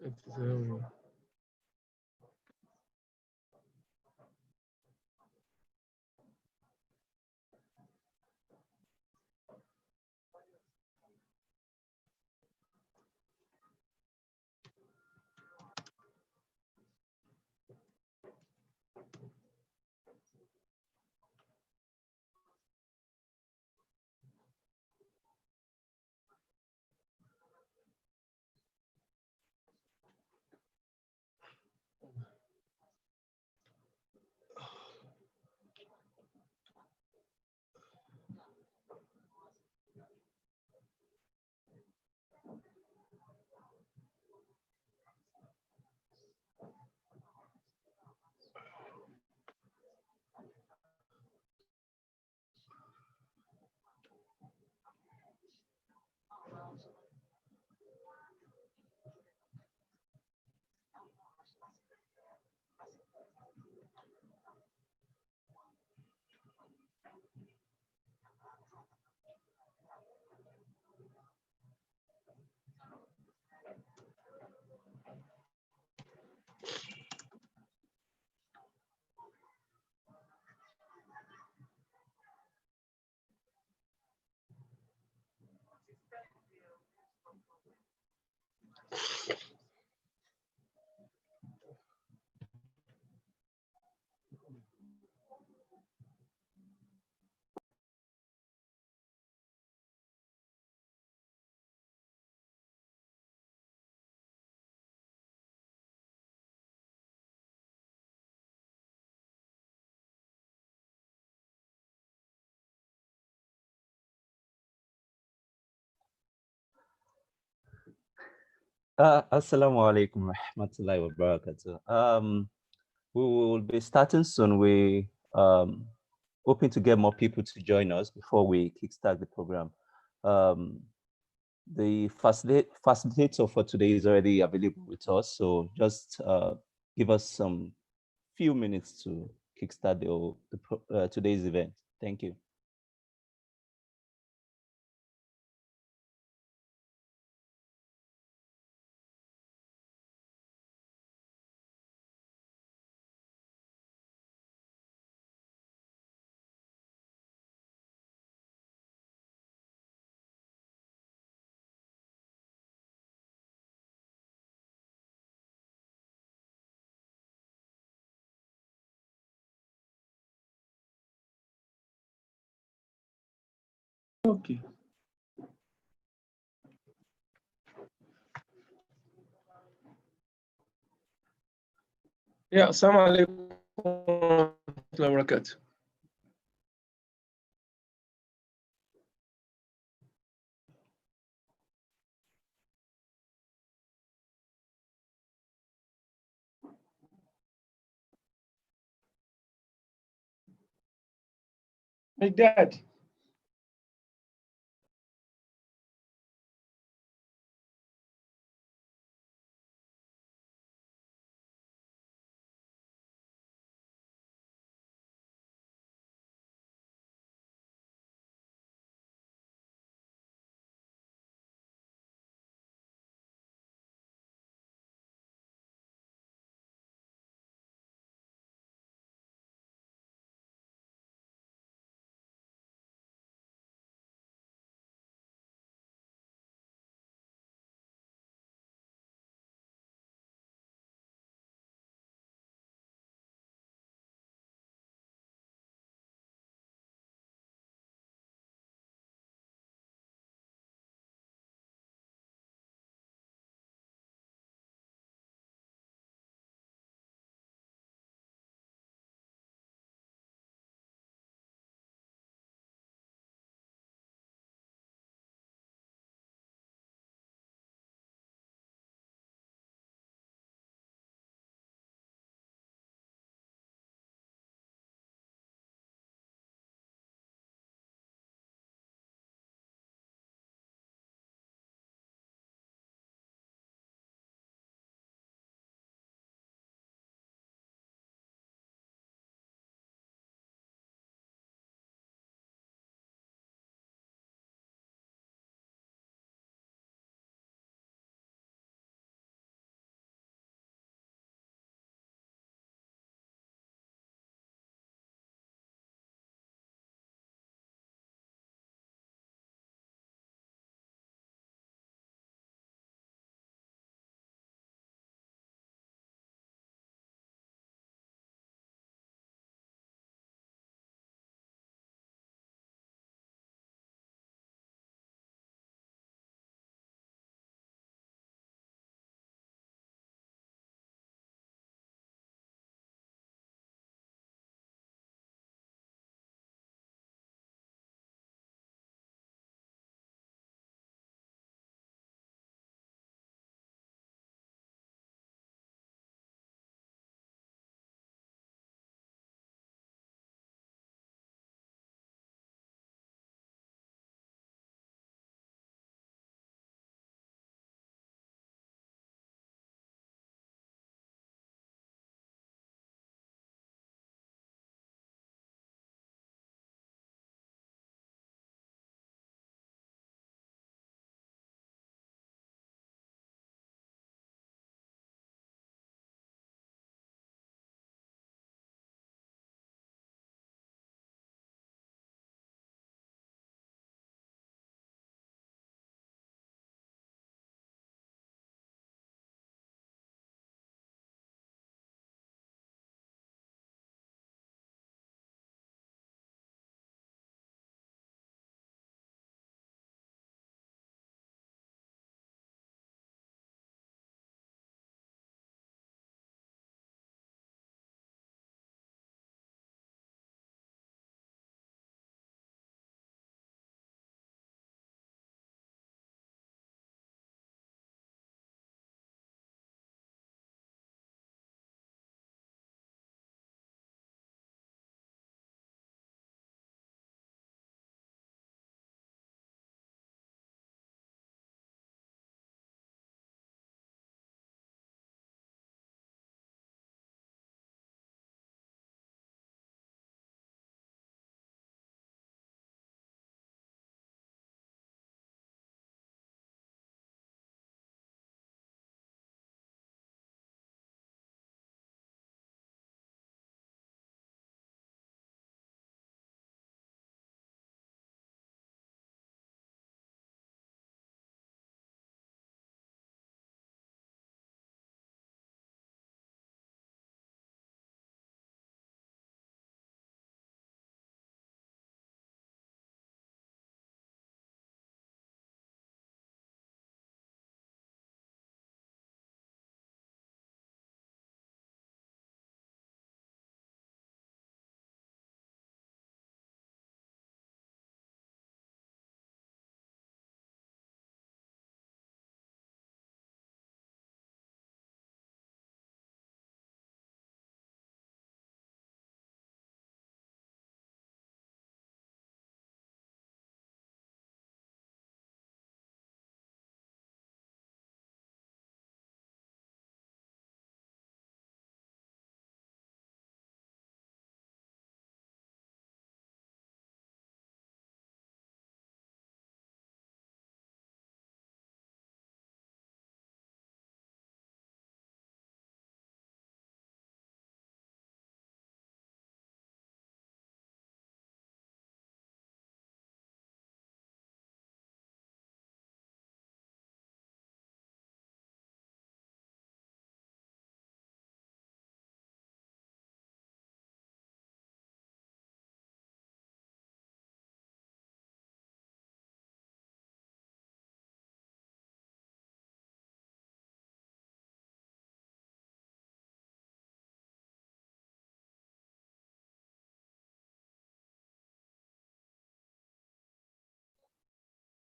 So, Assalamu alaikum rahmatullahi wa barakatuh. We will be starting soon. We hoping to get more people to join us before we kickstart the program. Um, the facilitator for today is already available with us, so just give us some few minutes to kickstart today's event. Thank you. okay. Yeah, assalamu alaikum warahmatullahi wabarakatuh. My dad.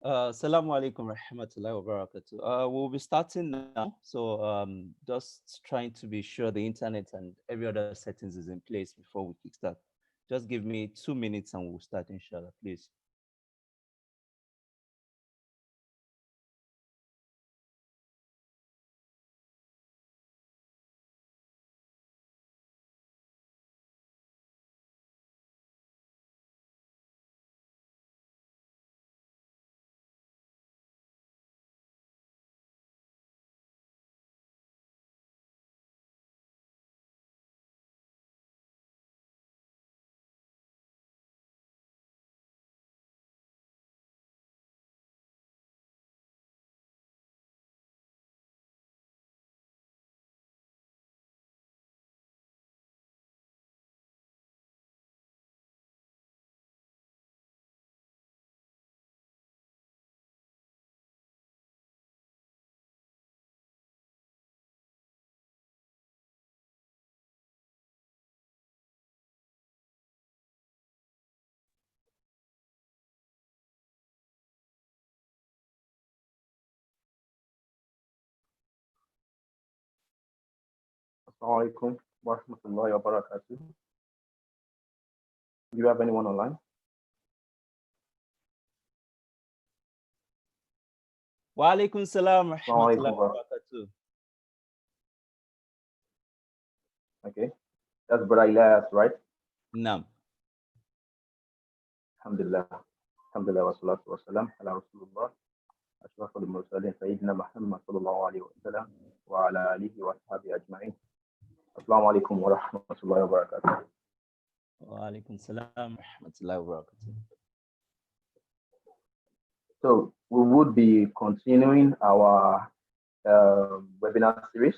Assalamu alaikum rahmatullahi wa barakatuh. We'll be starting now. So just trying to be sure the internet and every other settings is in place before we kickstart. Just give me 2 minutes and we'll start, inshallah, please. Assalamu alaikum wa rahmatullahi wa barakatuh. Do you have anyone online? Wa alaikum salam Assalamu rahmatullahi alaikum. wa barakatuh. Okay, that's Brother Elias, right? Naam. Alhamdulillah. Alhamdulillah wa salatu wa salam ala Rasulullah. أشرف المرسلين سيدنا محمد صلى الله عليه وسلم وعلى آله وأصحابه أجمعين. السلام عليكم ورحمة الله وبركاته. Wa alaikum salam rahmatullahi wa barakatuh. So we would be continuing our webinar series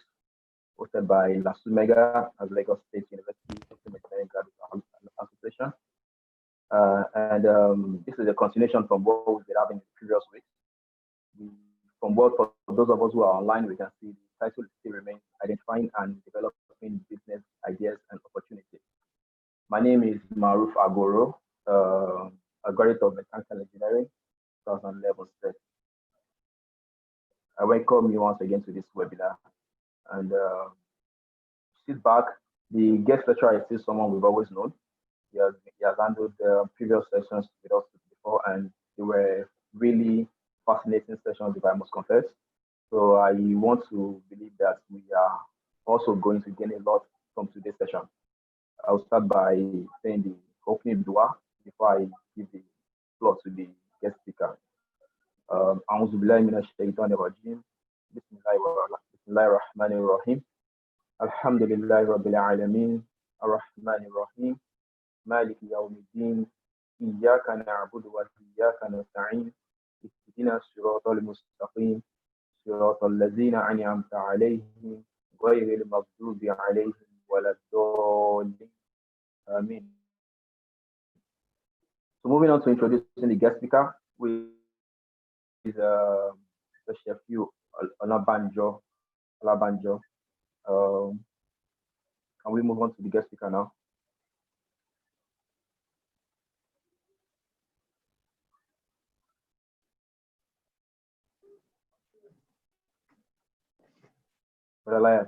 hosted by LASUMEGA as Lagos State University System Engineering Graduate Association. This is a continuation from what we've been having in the previous weeks. From what, for those of us who are online, we can see the title still remains Identifying and Developing Business Ideas and Opportunities. My name is Maruf Agoro, a graduate of Mechanical Engineering, 2011 state. I welcome you once again to this webinar. And sit back, the guest lecturer is still someone we've always known. He has handled previous sessions with us before, and they were really fascinating sessions, if I must confess. So I want to believe that we are also going to gain a lot from today's session. I'll start by saying the opening dua before I give the floor to the guest speaker. أعوذ بالله من الشيطان الرجيم بسم الله الرحمن الرحيم الحمد لله رب العالمين الرحمن الرحيم مالك يوم الدين إياك نعبد وإياك نستعين اهدنا الصراط المستقيم صراط الذين أنعمت عليهم غير المغضوب عليهم ولا الضالين آمين. So moving on to introducing the guest speaker, which is Shafiu Olabanjo. Can we move on to the guest speaker now? Brother Elias.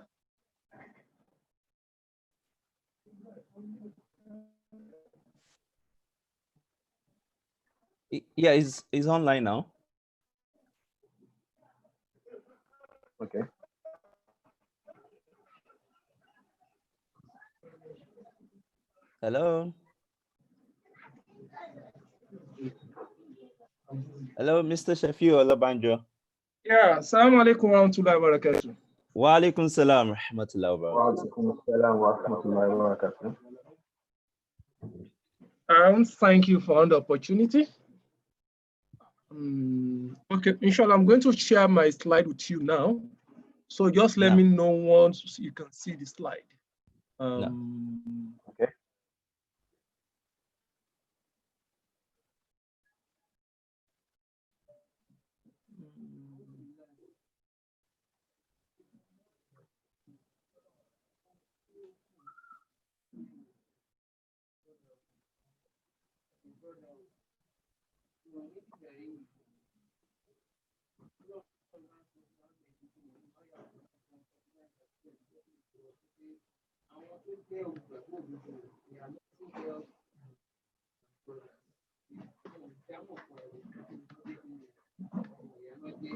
Yeah, he's online now. Okay. Hello. Hello, Mr. Shafiu Olabanjo. Yeah, assalamu alaikum wa rahmatullahi wa barakatuh. Wa alaikum salam rahmatullahi wa Wa barakatuh. alaikum assalam wa rahmatullahi wa barakatuh. Thank you for the opportunity. Okay, inshallah, I'm going to share my slide with you now. So just let me know once you can see the slide. Okay.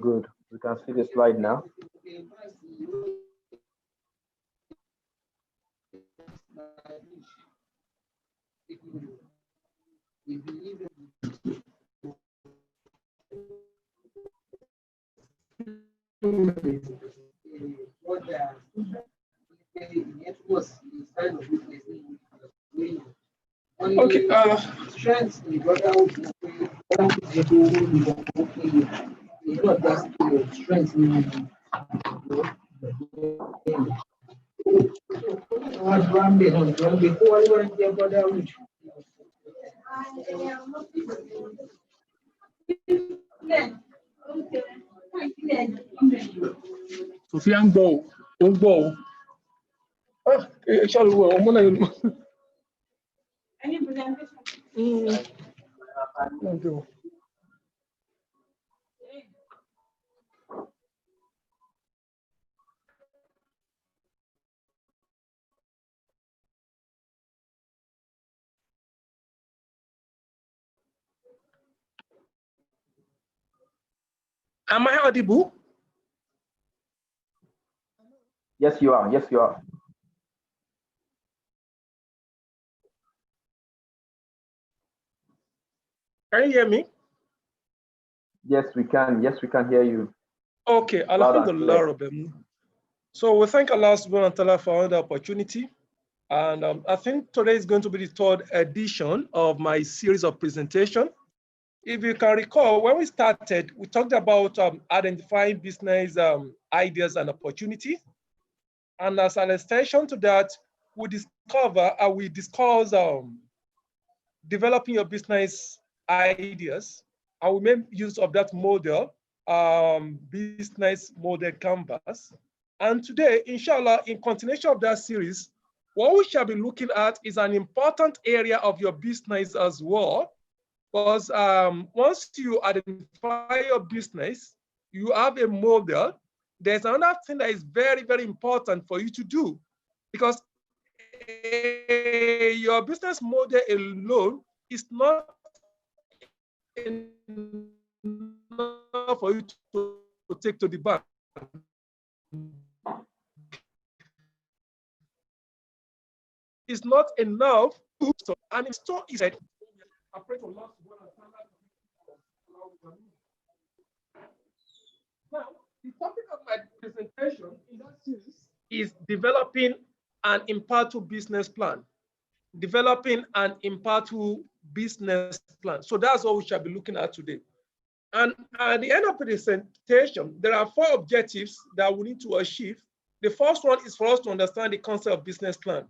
Good. We can see the slide now. Okay. Sophia ń gbọ́ o, ó ń gbọ́ o. Ṣé àlùwọ̀ ọmọ náà yóò. Any presentation? Thank you. Am I audible? Yes, you are. Yes, you are. Can you hear me? Yes, we can. Yes, we can hear you. Okay, Loud and Alhamdulillah. clear. Rabbi. So we thank Allah subhanahu wa ta'ala for another opportunity. And I think today is going to be the third edition of my series of presentation. If you can recall, when we started, we talked about identifying business ideas and opportunities. And as an extension to that, we discuss developing your business ideas. And we made use of that model, business model canvas. And today, inshallah, in continuation of that series, what we shall be looking at is an important area of your business as well. Because once you identify your business, you have a model, there's another thing that is very, very important for you to do. Because your business model alone is not enough for you to take to the bank. It's not enough. And it's so easy. I pray to Allah. Now, the topic of my presentation in that series is developing an impactful business plan. Developing an impactful business plan. So that's what we shall be looking at today. And at the end of the presentation, there are 4 objectives that we need to achieve. The first one is for us to understand the concept of business plan.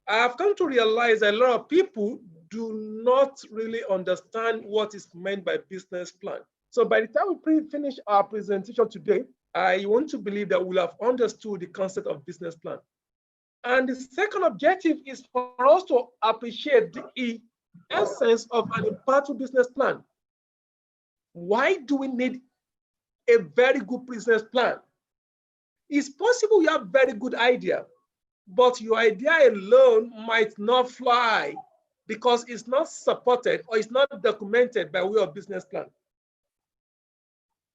I have come to realize that a lot of people do not really understand what is meant by business plan. So by the time we finish our presentation today, I want to believe that we'll have understood the concept of business plan. And the second objective is for us to appreciate the essence of an impactful business plan. Why do we need a very good business plan? It's possible you have a very good idea, but your idea alone might not fly because it's not supported or it's not documented by way of business plan.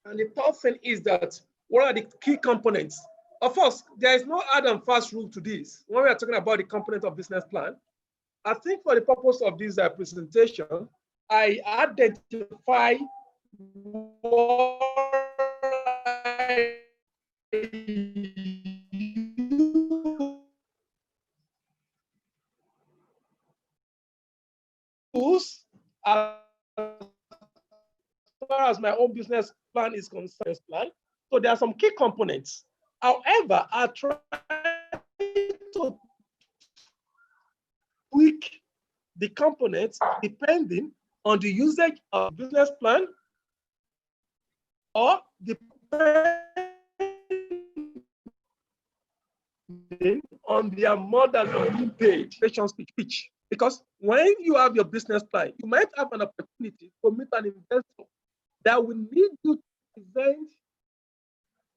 And the third thing is that what are the key components? Of course, there is no hard and fast rule to this. When we are talking about the component of business plan, I think for the purpose of this presentation, I identify what use as far as my own business plan is concerned. So there are some key components. However, I try to tweak the components depending on the usage of business plan or depending on their more than one-page speech. Because when you have your business plan, you might have an opportunity to meet an investor that will need you to present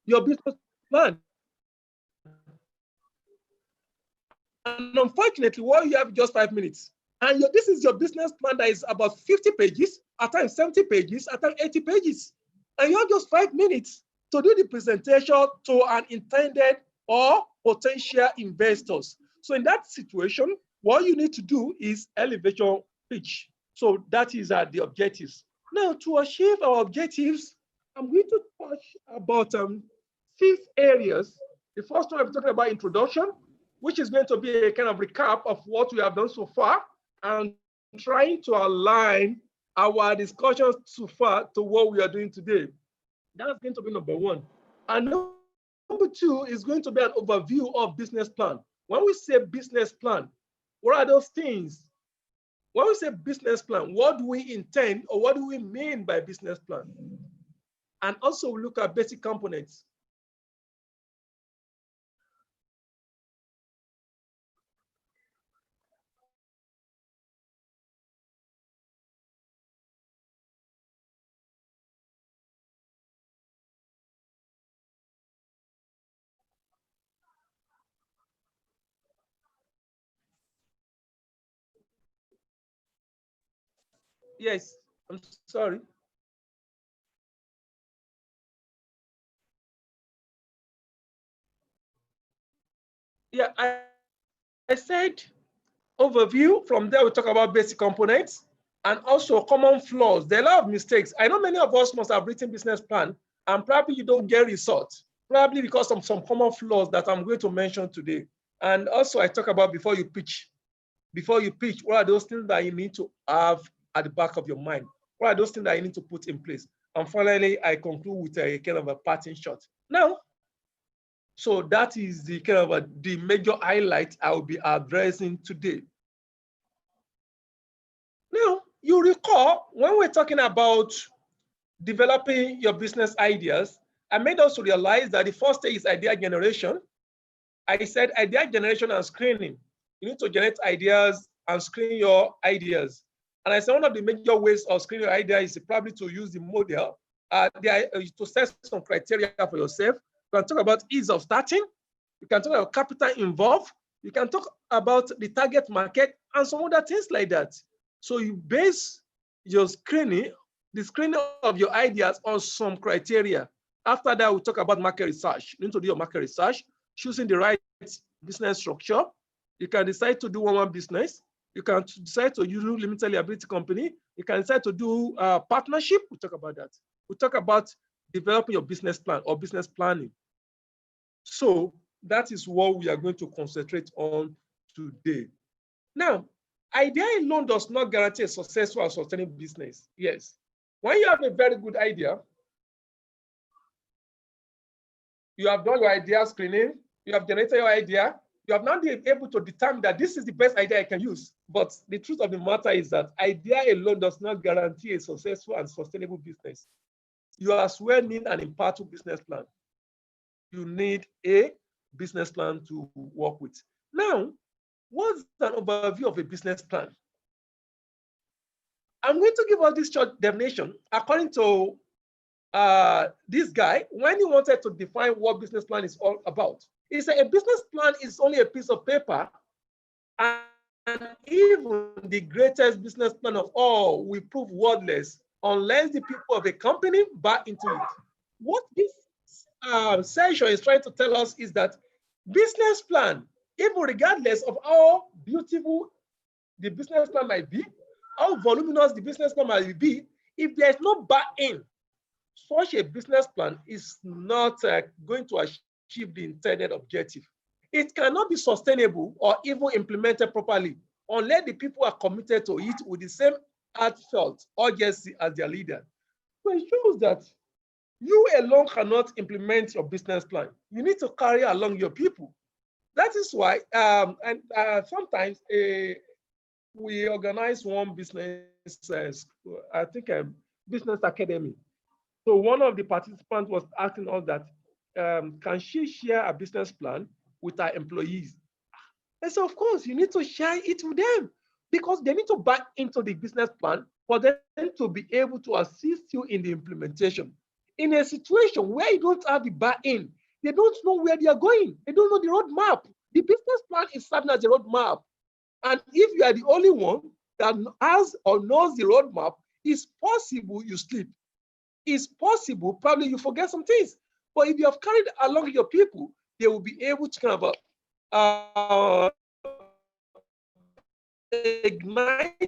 your business plan. And unfortunately, what you have just 5 minutes. And this is your business plan that is about 50 pages, at times 70 pages, at times 80 pages. And you have just 5 minutes to do the presentation to an intended or potential investors. So in that situation, what you need to do is elevator pitch. So that is the objectives. Now, to achieve our objectives, I'm going to touch about 6 areas. The first one, I'm talking about introduction, which is going to be a kind of recap of what we have done so far and trying to align our discussions so far to what we are doing today. That's going to be number 1. And number 2 is going to be an overview of business plan. When we say business plan, what are those things? When we say business plan, what do we intend or what do we mean by business plan? And also look at basic components. Yes, I'm sorry. Yeah, I said overview. From there, we talk about basic components and also common flaws. There are a lot of mistakes. I know many of us must have written business plan and probably you don't get results, probably because of some common flaws that I'm going to mention today. And also I talk about before you pitch. Before you pitch, what are those things that you need to have at the back of your mind? What are those things that you need to put in place? And finally, I conclude with a kind of a parting shot. Now, so that is the kind of the major highlight I will be addressing today. Now, you recall when we're talking about developing your business ideas, I made us realize that the first stage is idea generation. I said idea generation and screening. You need to generate ideas and screen your ideas. And I said one of the major ways of screening your idea is probably to use the model to set some criteria for yourself. You can talk about ease of starting. You can talk about capital involved. You can talk about the target market and some other things like that. So you base your screening, the screening of your ideas on some criteria. After that, we talk about market research. You need to do your market research, choosing the right business structure. You can decide to do one business. You can decide to use limited liability company. You can decide to do partnership. We'll talk about that. We'll talk about developing your business plan or business planning. So that is what we are going to concentrate on today. Now, idea alone does not guarantee a successful and sustainable business. Yes. When you have a very good idea, you have done your idea screening, you have generated your idea, you have not been able to determine that this is the best idea I can use. But the truth of the matter is that idea alone does not guarantee a successful and sustainable business. You as well need an impactful business plan. You need a business plan to work with. Now, what's an overview of a business plan? I'm going to give out this short definition according to this guy when he wanted to define what business plan is all about. He said a business plan is only a piece of paper, and even the greatest business plan of all will prove worthless unless the people of a company buy into it. What this session is trying to tell us is that business plan, even regardless of how beautiful the business plan might be, how voluminous the business plan might be, if there's no buy-in, such a business plan is not going to achieve the intended objective. It cannot be sustainable or even implemented properly unless the people are committed to it with the same heartfelt urgency as their leader. So it shows that you alone cannot implement your business plan. You need to carry along your people. That is why, sometimes we organize one business, I think a business academy. So one of the participants was asking us that, can she share a business plan with our employees? And so of course you need to share it with them because they need to buy into the business plan for them to be able to assist you in the implementation. In a situation where you don't have the buy-in, they don't know where they are going. They don't know the roadmap. The business plan is serving as a roadmap. And if you are the only one that has or knows the roadmap, it's possible you sleep. It's possible probably you forget some things. But if you have carried along your people, they will be able to kind of ignite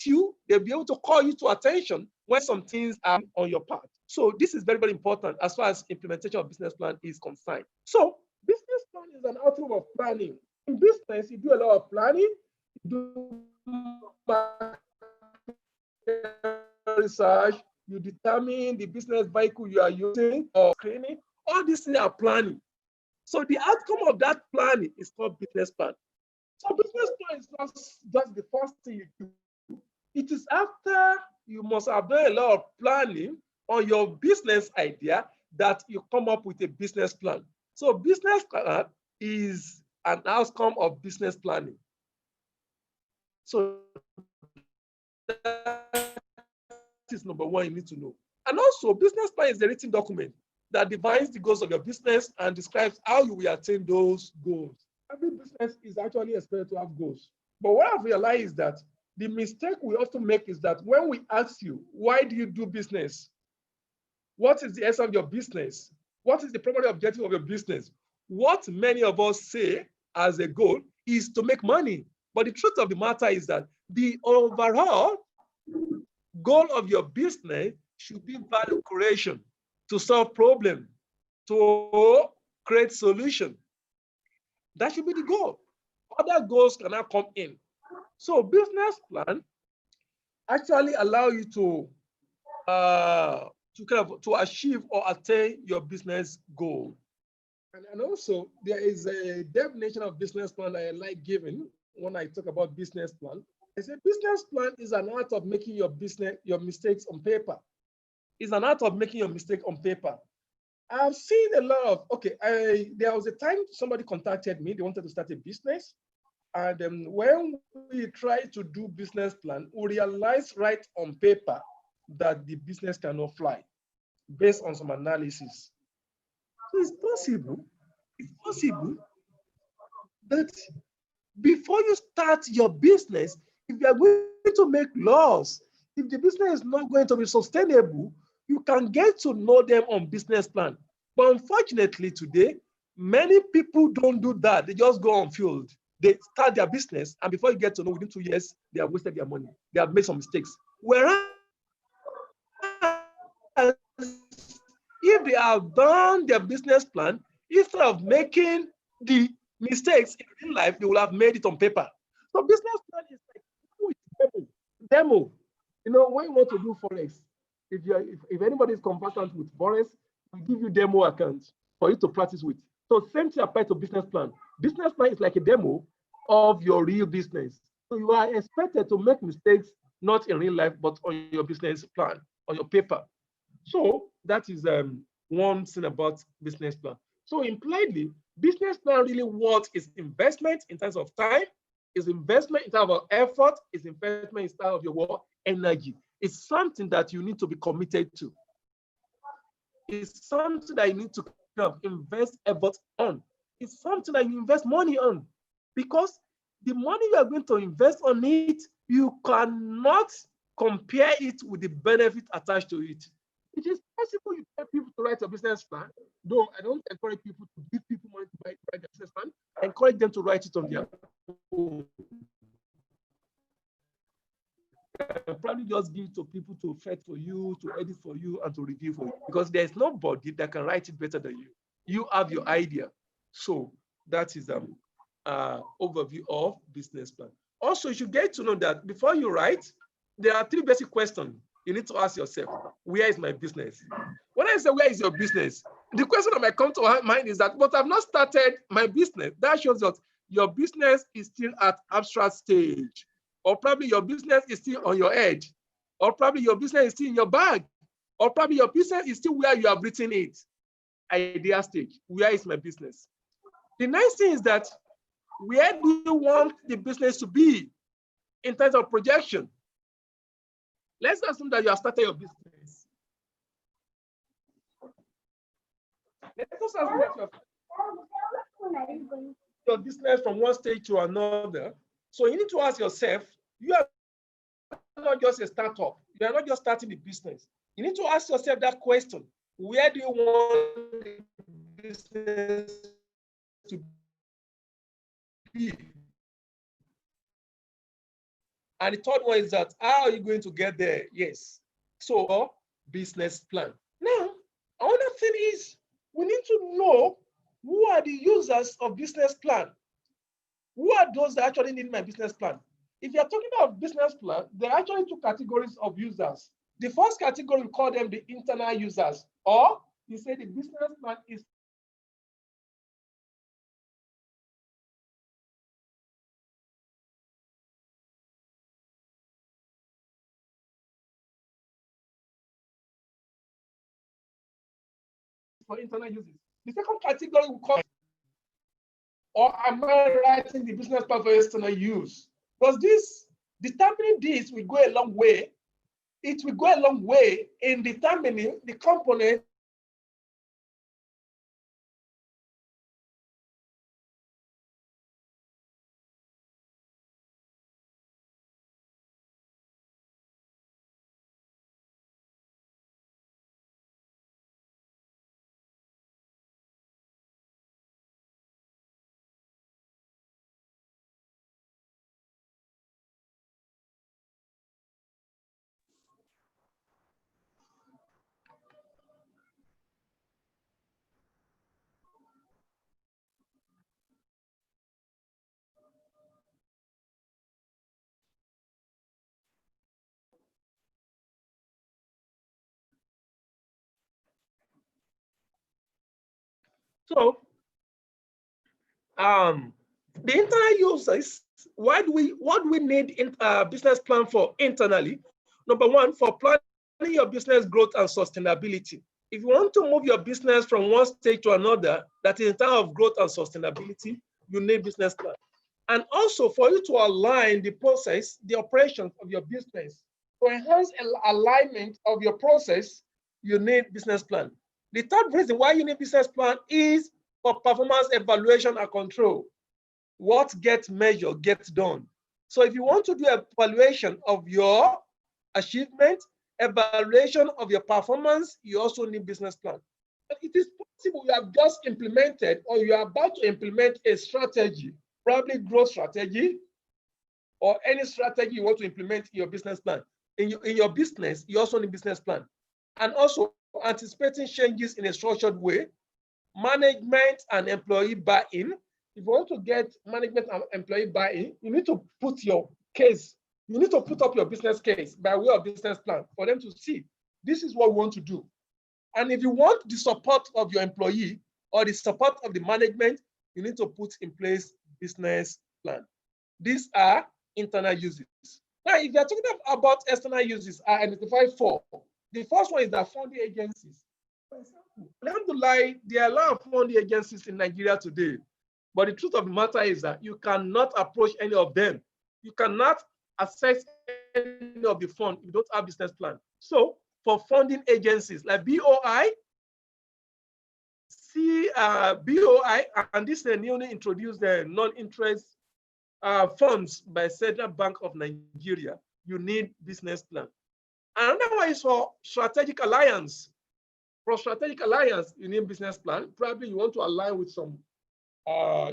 you. They'll be able to call you to attention when some things are on your path. So this is very, very important as far as implementation of business plan is concerned. So business plan is an outcome of planning. In business, you do a lot of planning, you do research, you determine the business vehicle you are using or screening. All these things are planning. So the outcome of that planning is called business plan. So business plan is not just the first thing you do. It is after you must have done a lot of planning on your business idea that you come up with a business plan. So business plan is an outcome of business planning. So that is number one you need to know. And also, business plan is a written document that defines the goals of your business and describes how you will attain those goals. Every business is actually expected to have goals. But what I've realized is that the mistake we often make is that when we ask you, why do you do business? What is the essence of your business? What is the primary objective of your business? What many of us say as a goal is to make money. But the truth of the matter is that the overall goal of your business should be value creation, to solve problems, to create solutions. That should be the goal. Other goals cannot come in. So business plan actually allow you to achieve or attain your business goal. And also there is a definition of business plan that I like giving when I talk about business plan. I say business plan is an art of making your mistakes on paper. It's an art of making your mistake on paper. I've seen a lot of, there was a time somebody contacted me, they wanted to start a business. And when we tried to do business plan, we realized right on paper that the business cannot fly based on some analysis. So it's possible that before you start your business, if you are going to make loss, if the business is not going to be sustainable, you can get to know them on business plan. But unfortunately today, many people don't do that. They just go on field. They start their business, and before you get to know, within 2 years, they have wasted their money. They have made some mistakes. Whereas if they have done their business plan, instead of making the mistakes in real life, they will have made it on paper. So business plan is like demo. You know, when you want to do Forex, if anybody is conversant with Forex, we give you demo accounts for you to practice with. So same thing applies to business plan. Business plan is like a demo of your real business. So you are expected to make mistakes, not in real life, but on your business plan, on your paper. So that is one thing about business plan. So impliedly, business plan really what is investment in terms of time, is investment in terms of effort, is investment in terms of your work, energy. It's something that you need to be committed to. It's something that you need to invest effort on. It's something that you invest money on, because the money you are going to invest on it, you cannot compare it with the benefit attached to it. It is possible you tell people to write a business plan, though I don't encourage people to give people money to write a business plan. I encourage them to write it on their own. Probably just give it to people to fetch for you, to edit for you, and to review for you, because there's nobody that can write it better than you. You have your idea. So that is overview of business plan. Also, you should get to know that before you write, there are 3 basic questions you need to ask yourself. Where is my business? When I say where is your business, the question that might come to mind is that, but I've not started my business. That shows that your business is still at abstract stage, or probably your business is still on your edge, or probably your business is still in your bag, or probably your business is still where you have written it. Idea stage. Where is my business? The next thing is that, where do you want the business to be in terms of projection? Let's assume that you have started your business. Let's assume that your business from one stage to another. So you need to ask yourself, you are not just a startup. You are not just starting the business. You need to ask yourself that question. Where do you want the business to be? And the third one is that, how are you going to get there? Yes. So, business plan. Now, another thing is, we need to know who are the users of business plan. Who are those that actually need my business plan? If you're talking about business plan, there are actually two categories of users. The first category, we call them the internal users, or you say the business plan is for internal users. The second category we call, or am I writing the business plan for external use? Because this, determining this will go a long way. It will go a long way in determining the component So, the internal users, what do we need in business plan for internally? Number one, for planning your business growth and sustainability. If you want to move your business from one stage to another, that is in terms of growth and sustainability, you need business plan. And also for you to align the process, the operations of your business, to enhance alignment of your process, you need business plan. The third reason why you need business plan is for performance evaluation and control. What gets measured gets done. So if you want to do evaluation of your achievement, evaluation of your performance, you also need business plan. But it is possible you have just implemented or you are about to implement a strategy, probably growth strategy, or any strategy you want to implement in your business plan. In your business, you also need business plan. And also anticipating changes in a structured way, management and employee buy-in. If you want to get management and employee buy-in, you need to put your case, you need to put up your business case by way of business plan for them to see, this is what we want to do. And if you want the support of your employee or the support of the management, you need to put in place business plan. These are internal uses. Now, if you're talking about external uses, I identify four. The first one is the funding agencies. For example, alhamdulillah, there are a lot of funding agencies in Nigeria today. But the truth of the matter is that you cannot approach any of them. You cannot access any of the fund if you don't have business plan. So for funding agencies like BOI, BOI, and this is a newly introduced non-interest funds by Central Bank of Nigeria, you need business plan. Another one is for strategic alliance. For strategic alliance, you need business plan. Probably you want to align with some,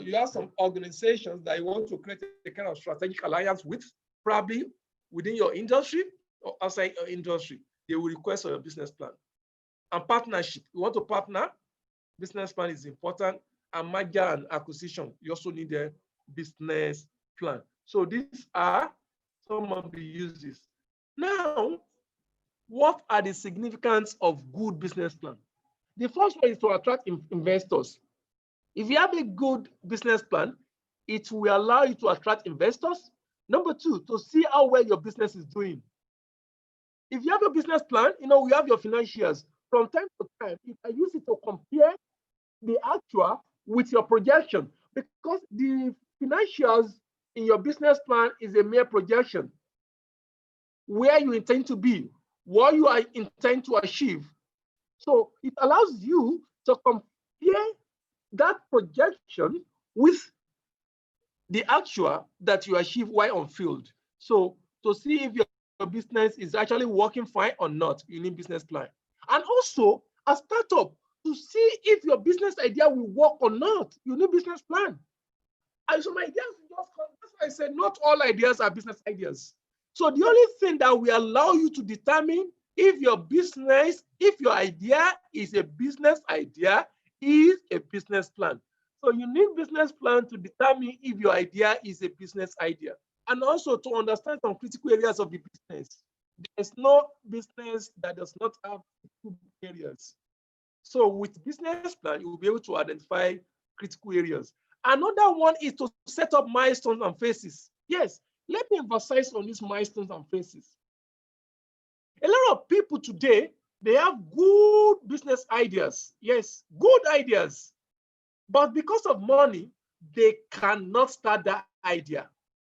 you have some organizations that you want to create a kind of strategic alliance with, probably within your industry or outside your industry. They will request for your business plan. And partnership, you want to partner, business plan is important. And merger and acquisition, you also need a business plan. So these are some of the uses. Now, what are the significance of good business plan? The first one is to attract investors. If you have a good business plan, it will allow you to attract investors. Number two, to see how well your business is doing. If you have a business plan, you know, we have your financials. From time to time, you can use it to compare the actual with your projection, because the financials in your business plan is a mere projection. Where you intend to be, what you are intend to achieve. So it allows you to compare that projection with the actual that you achieve while on field. So to see if your business is actually working fine or not, you need business plan. And also a startup, to see if your business idea will work or not, you need business plan. And so my ideas just come. That's why I said not all ideas are business ideas. So the only thing that will allow you to determine if your business, if your idea is a business idea, is a business plan. So you need business plan to determine if your idea is a business idea. And also to understand some critical areas of the business. There's no business that does not have critical areas. So with business plan, you will be able to identify critical areas. Another one is to set up milestones and phases. Yes, let me emphasize on these milestones and phases. A lot of people today, they have good business ideas. Yes, good ideas. But because of money, they cannot start that idea.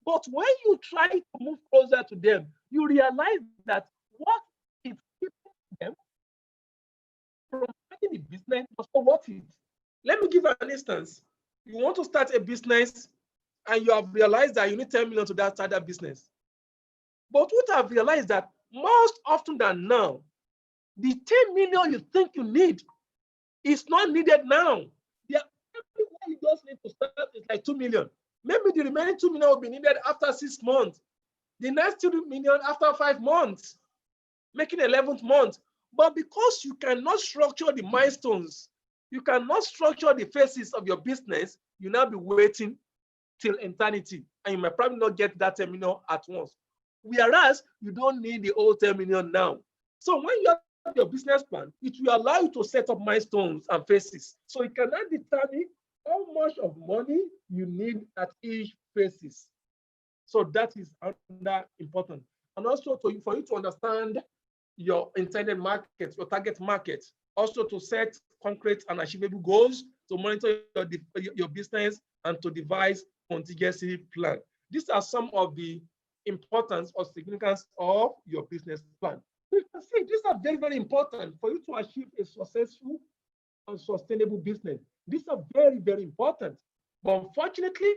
But when you try to move closer to them, you realize that what is keeping them from starting the business was not worth it. Let me give an instance. You want to start a business and you have realized that you need 10 million to start that business. But what I've realized that most often than now, the 10 million you think you need is not needed now. Yeah, everywhere you just need to start is like 2 million. Maybe the remaining 2 million will be needed after 6 months. The next 2 million after 5 months, making 11th month. But because you cannot structure the milestones, you cannot structure the phases of your business, you now be waiting till eternity, and you might probably not get that 10 million at once. Whereas you don't need the whole 10 million now. So when you have your business plan, it will allow you to set up milestones and phases. So you cannot determine how much of money you need at each phases. So that is another important. And also for you to understand your intended market, your target market, also to set concrete and achievable goals, to monitor your business, and to devise contingency plan. These are some of the importance or significance of your business plan. You can see these are very, very important for you to achieve a successful and sustainable business. These are very, very important. But unfortunately,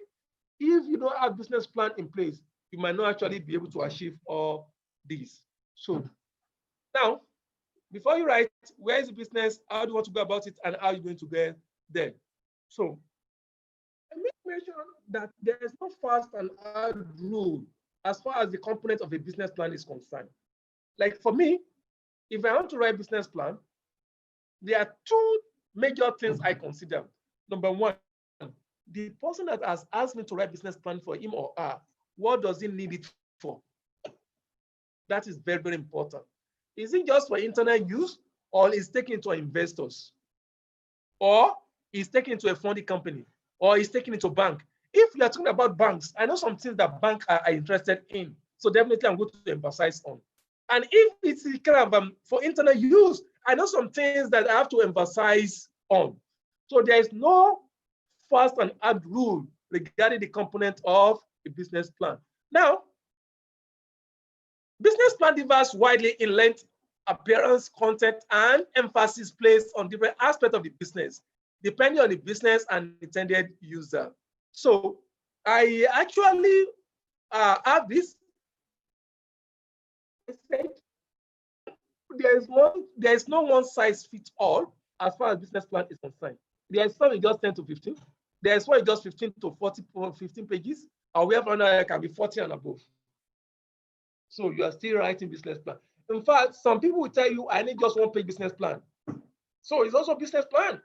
if you don't have business plan in place, you might not actually be able to achieve all these. So now, before you write, where is the business, how do you want to go about it, and how are you going to get there? So I mention that there is no fast and hard rule as far as the component of a business plan is concerned. Like for me, if I want to write business plan, there are two major things I consider. Number one, the person that has asked me to write business plan for him or her, what does he need it for? That is very, very important. Is it just for internal use, or is taken to investors, or is taken to a funding company, or is taken into bank? If you are talking about banks, I know some things that banks are interested in, so definitely I'm going to emphasize on. And if it's kind of for internal use, I know some things that I have to emphasize on. So there is no fast and hard rule regarding the component of a business plan. Now, business plan differs widely in length, appearance, content, and emphasis placed on different aspects of the business, depending on the business and intended user. So I actually have this. I said there is no one size fits all as far as business plan is concerned. There is some just 10 to 15. There is one just 15 to 40, 15 pages. However, it can be 40 and above. So you are still writing business plan. In fact, some people will tell you, I need just 1 page business plan. So it's also business plan.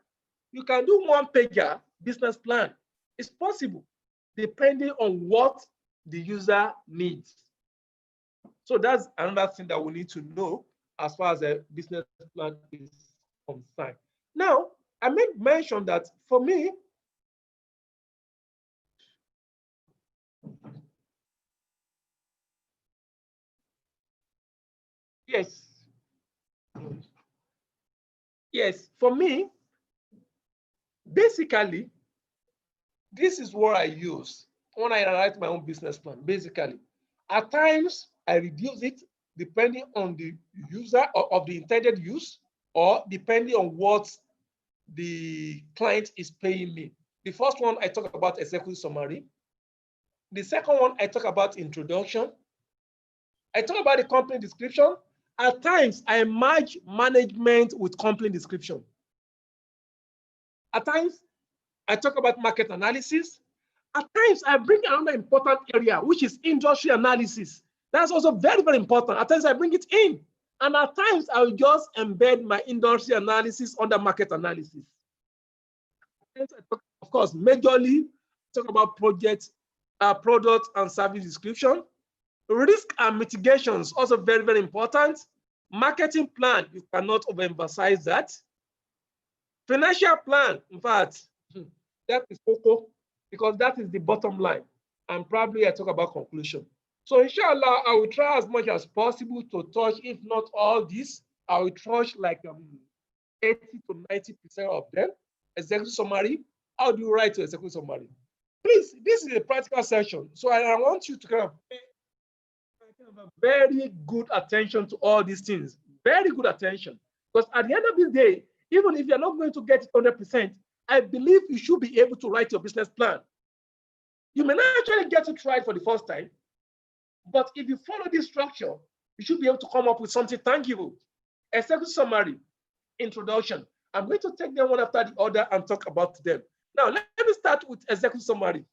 You can do 1 pager business plan. It's possible, depending on what the user needs. So that's another thing that we need to know as far as a business plan is concerned. Now, I made mention that for me, yes, for me, basically, this is what I use when I write my own business plan. Basically, at times I reduce it depending on the user or of the intended use, or depending on what the client is paying me. The first one I talk about executive summary. The second one, I talk about introduction. I talk about the company description. At times, I merge management with company description. At times, I talk about market analysis. At times, I bring another important area, which is industry analysis. That's also very, very important. At times, I bring it in. And at times, I will just embed my industry analysis under market analysis. Of course, majorly, talk about projects, product and service description. Risk and mitigations, also very, very important. Marketing plan, you cannot overemphasize that. Financial plan, in fact, that is cocoa, because that is the bottom line. And probably I talk about conclusion. So inshallah, I will try as much as possible to touch, if not all this, I will touch like 80 to 90% of them. Executive summary. How do you write to executive summary? Please, this is a practical session. So I want you to kind of pay very good attention to all these things. Very good attention. Because at the end of the day, even if you're not going to get it 100%, I believe you should be able to write your business plan. You may not actually get it right for the first time, but if you follow this structure, you should be able to come up with something tangible. Executive summary, introduction. I'm going to take them one after the other and talk about them. Now, let me start with executive summary.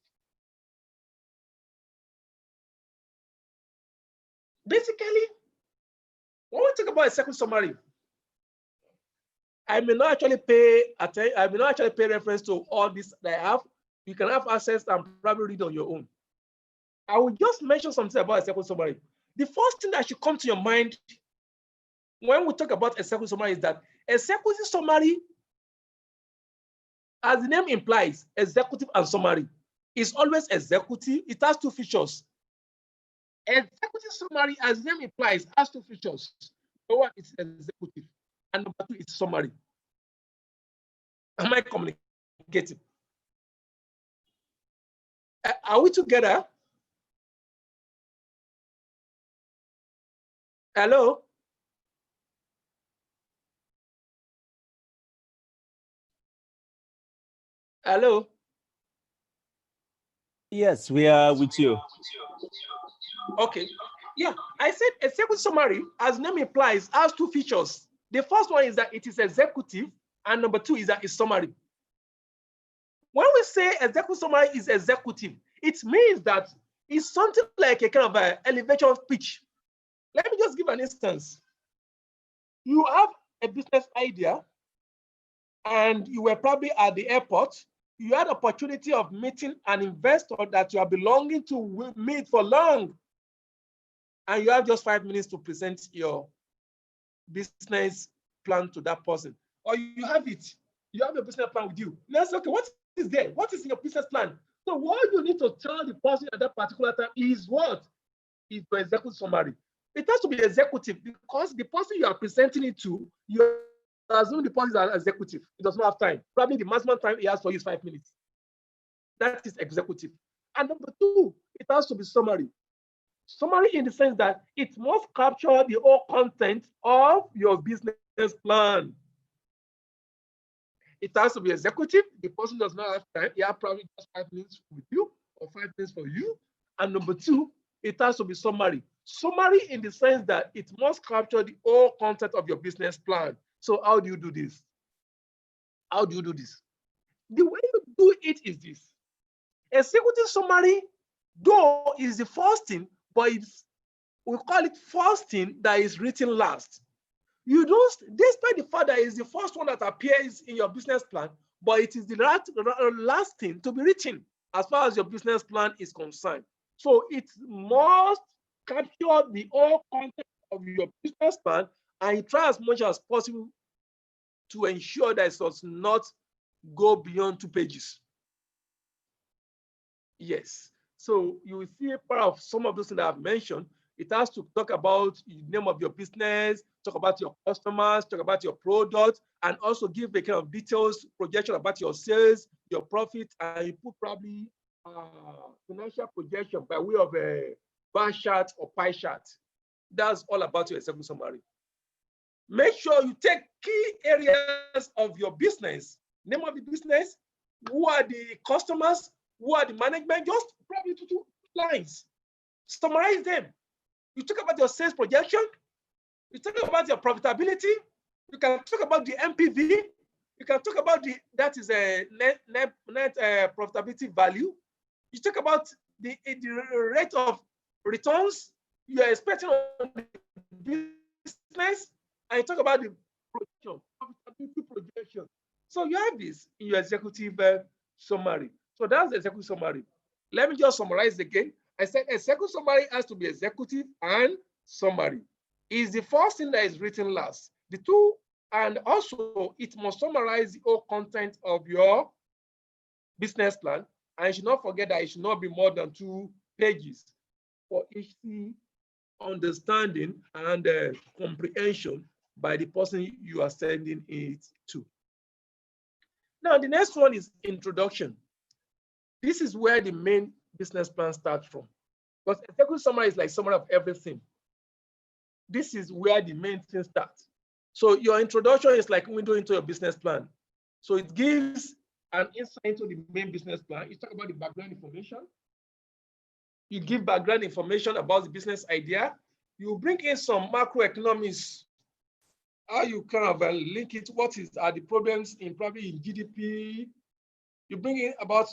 Basically, when we talk about executive summary, I may not actually pay reference to all this that I have. You can have access and probably read on your own. I will just mention something about executive summary. The first thing that should come to your mind when we talk about executive summary is that executive summary, as the name implies, executive and summary, is always executive. It has two features. Executive summary, as the name implies, has two features. Number one is executive, and number two is summary. Am I communicating? Are we together? Hello? Hello? Yes, we are with you. Okay. Yeah, I said executive summary, as name implies, has two features. The first one is that it is executive, and number two is that it's summary. When we say executive summary is executive, it means that it's something like a kind of an elevator pitch. Let me just give an instance. You have a business idea, and you were probably at the airport. You had opportunity of meeting an investor that you are belonging to meet for long. And you have just 5 minutes to present your business plan to that person. Or you have it. You have a business plan with you. Let's say, okay, what is there? What is in your business plan? So what you need to tell the person at that particular time is what? Is your executive summary. It has to be executive because the person you are presenting it to, you assume the person is an executive. He does not have time. Probably the maximum time he has for you is 5 minutes. That is executive. And number two, it has to be summary. Summary in the sense that it must capture the whole content of your business plan. It has to be executive. The person does not have time. He has probably just 5 minutes with you or 5 minutes for you. And number two, it has to be summary. Summary in the sense that it must capture the whole content of your business plan. So how do you do this? How do you do this? The way you do it is this. Executive summary, though, is the first thing, but we call it first thing that is written last. You don't, despite the fact that it's the first one that appears in your business plan, but it is the last thing to be written as far as your business plan is concerned. So it must capture the whole content of your business plan and try as much as possible to ensure that it does not go beyond 2 pages. Yes. So you will see a part of some of those things that I've mentioned. It has to talk about the name of your business, talk about your customers, talk about your product, and also give a kind of details, projection about your sales, your profit, and you put probably financial projection by way of a bar chart or pie chart. That's all about your executive summary. Make sure you take key areas of your business, name of the business, who are the customers, who are the management, just probably 2 lines. Summarize them. You talk about your sales projection. You talk about your profitability. You can talk about the MPV. You can talk about that is a net profitability value. You talk about the rate of returns you are expecting on the business, and you talk about the projection, profitability projection. So you have this in your executive summary. So that's the executive summary. Let me just summarize again. I said executive summary has to be executive and summary. Is the first thing that is written last. The two, and also it must summarize the whole content of your business plan. And you should not forget that it should not be more than 2 pages for easy understanding and comprehension by the person you are sending it to. Now, the next one is introduction. This is where the main business plan starts from. Because executive summary is like summary of everything. This is where the main thing starts. So your introduction is like window into your business plan. So it gives an insight into the main business plan. You talk about the background information. You give background information about the business idea. You bring in some macroeconomics, how you kind of link it. What are the problems in probably in GDP? You bring in about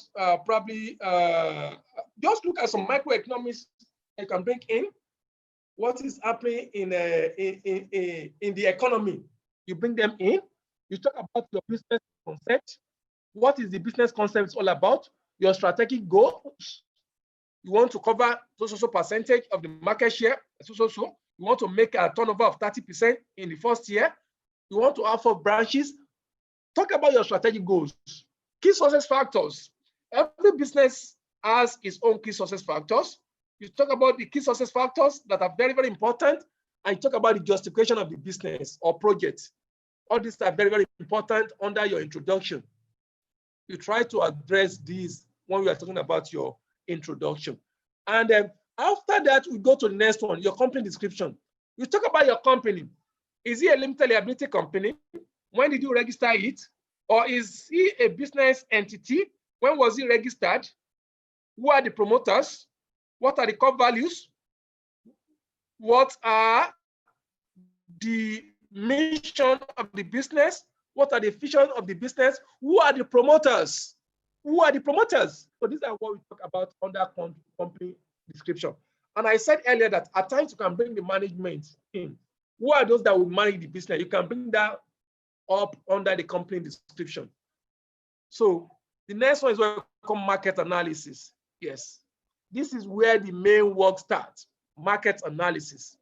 just look at some microeconomics you can bring in. What is happening in the economy? You bring them in. You talk about your business concept. What is the business concept all about? Your strategic goals. You want to cover so percentage of the market share. So. You want to make a turnover of 30% in the first year. You want to have 4 branches. Talk about your strategic goals. Key success factors. Every business has its own key success factors. You talk about the key success factors that are very, very important, and you talk about the justification of the business or project. All these are very, very important under your introduction. You try to address these when we are talking about your introduction. And after that, we go to the next one, your company description. You talk about your company. Is it a limited liability company? When did you register it? Or is it a business entity? When was it registered? Who are the promoters? What are the core values? What are the mission of the business? What are the vision of the business? Who are the promoters? Who are the promoters? So these are what we talk about under company description. And I said earlier that at times you can bring the management in. Who are those that will manage the business? You can bring that up under the company description. So the next one is what we call market analysis. Yes. This is where the main work starts, market analysis.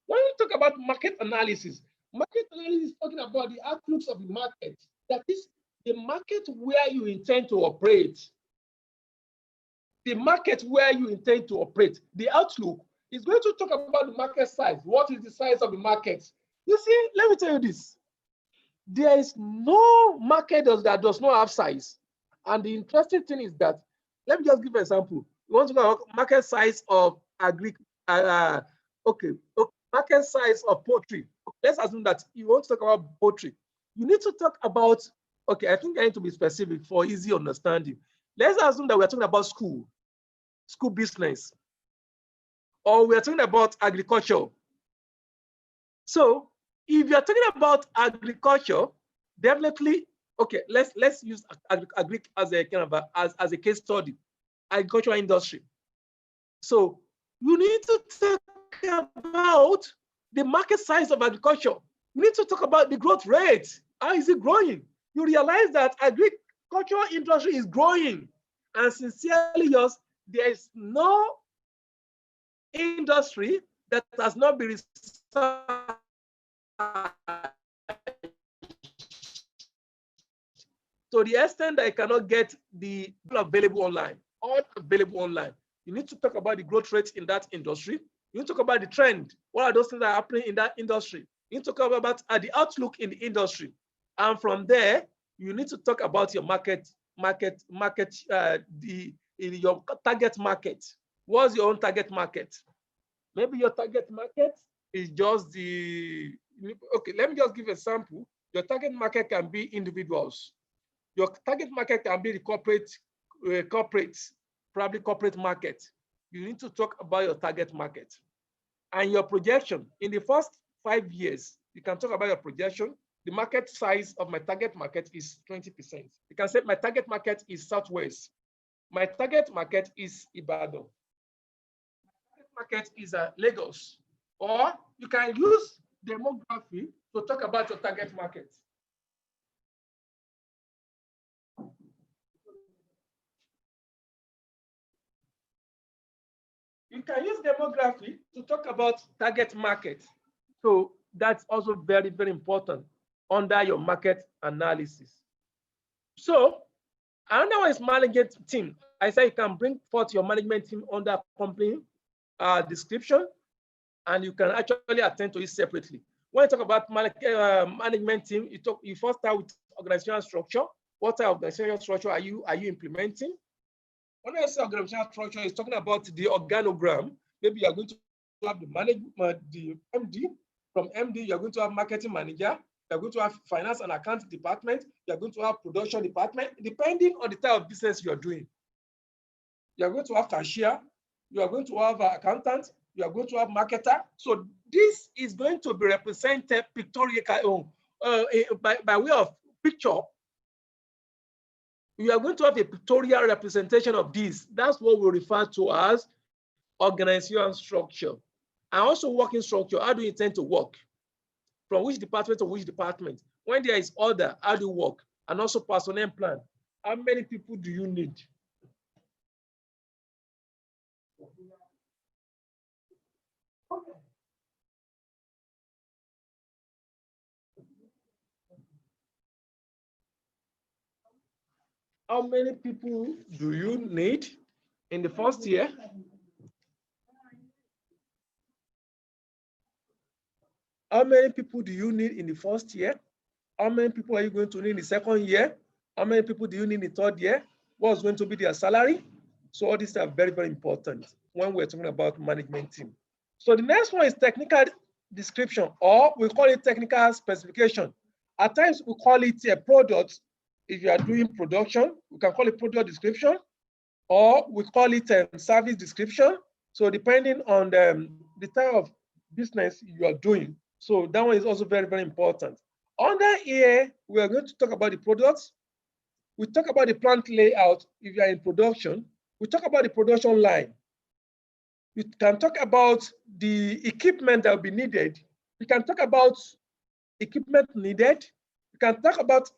When we talk about market analysis is talking about the outlooks of the market. That is the market where you intend to operate. The market where you intend to operate. The outlook is going to talk about the market size. What is the size of the market? You see, let me tell you this. There is no market that does not have size. And the interesting thing is that, let me just give an example. You want to know market size of market size of poultry. Let's assume that you want to talk about poultry. You need to talk about, I think I need to be specific for easy understanding. Let's assume that we're talking about school business, or we're talking about agriculture. So if you're talking about agriculture, definitely, let's use agri as a kind of as a case study, agricultural industry. So you need to talk about the market size of agriculture. You need to talk about the growth rate. How is it growing? You realize that agricultural industry is growing, and sincerely yours, there is no industry that has not been researched to the extent that I cannot get the available online, all available online. You need to talk about the growth rates in that industry. You need to talk about the trend. What are those things that are happening in that industry? You need to talk about the outlook in the industry. And from there, you need to talk about your your target market. What's your own target market? Maybe your target market is just let me just give a sample. Your target market can be individuals. Your target market can be the corporates. probably corporate market, you need to talk about your target market and your projection. In the first 5 years, you can talk about your projection. The market size of my target market is 20%. You can say my target market is Southwest. My target market is Ibadan. My target market is Lagos. Or you can use demography to talk about your target market. You can use demography to talk about target market. So that's also very, very important under your market analysis. So another one is management team. I say you can bring forth your management team under company description, and you can actually attend to it separately. When you talk about management team, you first start with organizational structure. What type of organizational structure are you implementing? When I say organizational structure, it's talking about the organogram. Maybe you are going to have the the MD. From MD, you are going to have marketing manager. You are going to have finance and account department. You are going to have production department, depending on the type of business you are doing. You are going to have cashier. You are going to have accountant. You are going to have marketer. So this is going to be represented pictorial by way of picture. You are going to have a pictorial representation of this. That's what we refer to as organizational structure. And also working structure. How do you intend to work? From which department to which department? When there is order, how do you work? And also personnel plan. How many people do you need? How many people do you need in the first year? How many people do you need in the first year? How many people are you going to need in the second year? How many people do you need in the third year? What's going to be their salary? So all these are very, very important when we're talking about management team. So the next one is technical description, or we call it technical specification. At times we call it a product. If you are doing production, we can call it product description, or we call it a service description. So depending on the type of business you are doing. So that one is also very, very important. Under here, we are going to talk about the products. We talk about the plant layout if you are in production. We talk about the production line. We can talk about the equipment that will be needed. We can talk about equipment needed. We can talk about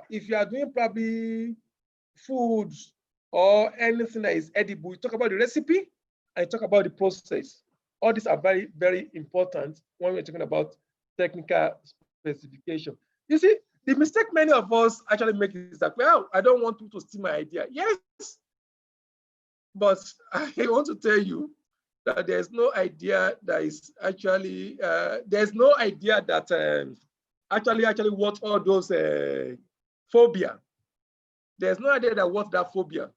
if you are doing probably foods or anything that is edible. We talk about the recipe and talk about the process. All these are very, very important when we're talking about technical specification. You see, the mistake many of us actually make is that, well, I don't want people to steal my idea. Yes, but I want to tell you that there's no idea that is actually, there's no idea that actually what all those phobia. There's no idea that what that phobia.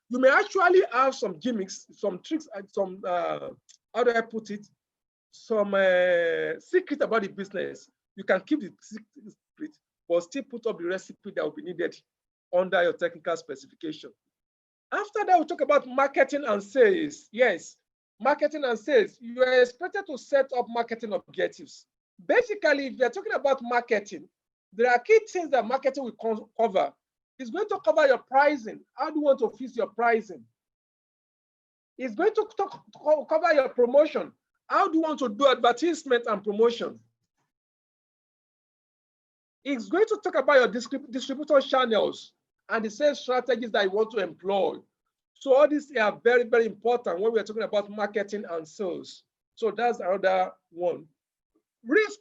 You may actually have some gimmicks, some tricks, and some, how do I put it? Some secret about the business. You can keep the secret, but still put up the recipe that will be needed under your technical specification. After that, we'll talk about marketing and sales. Yes, marketing and sales. You are expected to set up marketing objectives. Basically, if you're talking about marketing, there are key things that marketing will cover. It's going to cover your pricing. How do you want to fix your pricing? It's going to cover your promotion. How do you want to do advertisement and promotion? It's going to talk about your distributor channels and the sales strategies that you want to employ. So all these are very, very important when we're talking about marketing and sales. So that's another one. Risk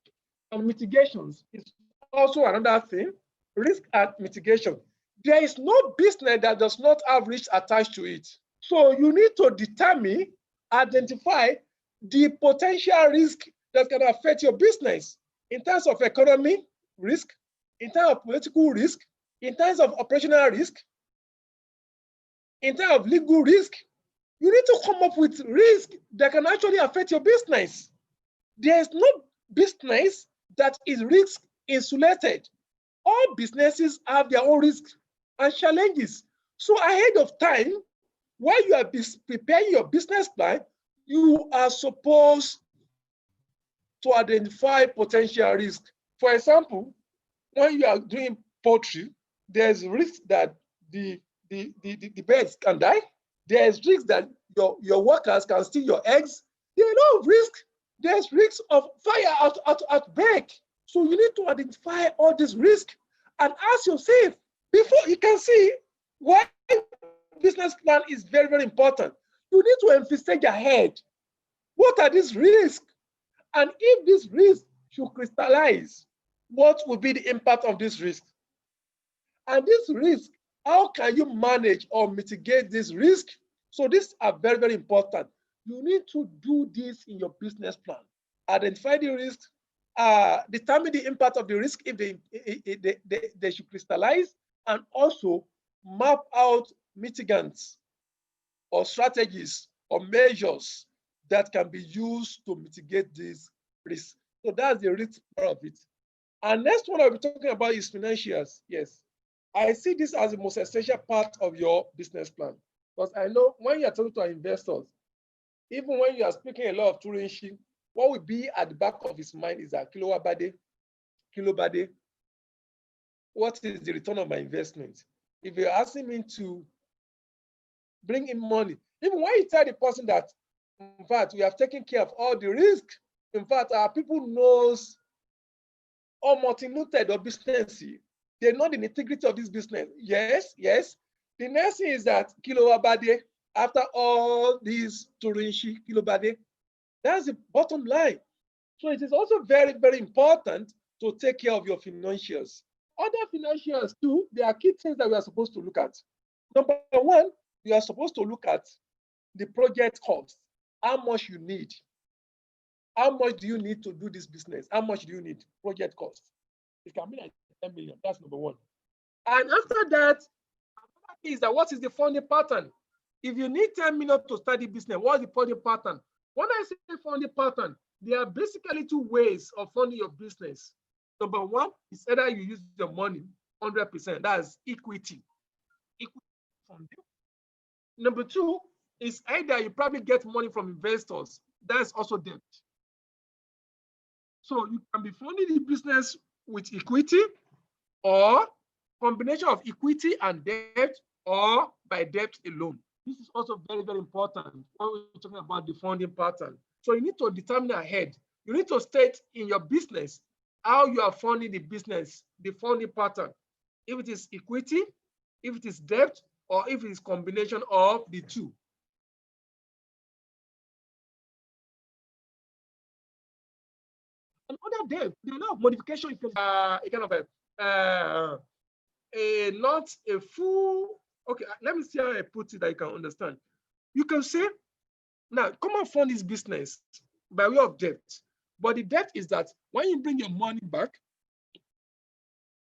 and mitigations is also another thing. Risk and mitigation. There is no business that does not have risk attached to it. So you need to determine, identify the potential risk that can affect your business in terms of economy risk, in terms of political risk, in terms of operational risk, in terms of legal risk. You need to come up with risk that can actually affect your business. There is no business that is risk insulated. All businesses have their own risks and challenges. So ahead of time, while you are preparing your business plan, you are supposed to identify potential risk. For example, when you are doing poultry, there's risk that the birds can die. There's risk that your workers can steal your eggs. There are a lot of risk. There's risks of fire outbreak. So you need to identify all these risks and ask yourself before you can see why business plan is very, very important. You need to emphasize ahead. What are these risks? And if this risk should crystallize, what will be the impact of this risk? And this risk, how can you manage or mitigate this risk? So these are very, very important. You need to do this in your business plan. Identify the risks, determine the impact of the risk if they should crystallize, and also map out mitigants or strategies or measures that can be used to mitigate this risk. So that's the risk part of it. And next one I'll be talking about is financials. Yes, I see this as the most essential part of your business plan, because I know when you are talking to our investors, even when you are speaking a lot of tourism, what will be at the back of his mind is that kilobade, what is the return of my investment? If you're asking me to bring in money, even when you tell the person that, in fact, we have taken care of all the risk, in fact, our people knows or multi-looted or business, they know the integrity of this business. Yes. The next thing is that kilobade, after all these tourism kilobade, that's the bottom line. So it is also very, very important to take care of your financials. Other financials too, there are key things that we are supposed to look at. Number one, you are supposed to look at the project cost, how much you need. How much do you need to do this business? How much do you need? Project cost. It can be like 10 million. That's number one. And after that, another thing is that what is the funding pattern? If you need 10 million to start the business, what's the funding pattern? When I say funding pattern, there are basically two ways of funding your business. Number one is either you use your money 100%, that's equity funding. Number two is either you probably get money from investors, that's also debt. So you can be funding the business with equity, or combination of equity and debt, or by debt alone. This is also very, very important when we're talking about the funding pattern. So you need to determine ahead. You need to state in your business how you are funding the business, the funding pattern. If it is equity, if it is debt, or if it is combination of the two. And other debt, there are a lot of modification. You can not a full. Okay, let me see how I put it that you can understand. You can say, now come and fund this business by way of debt. But the debt is that when you bring your money back,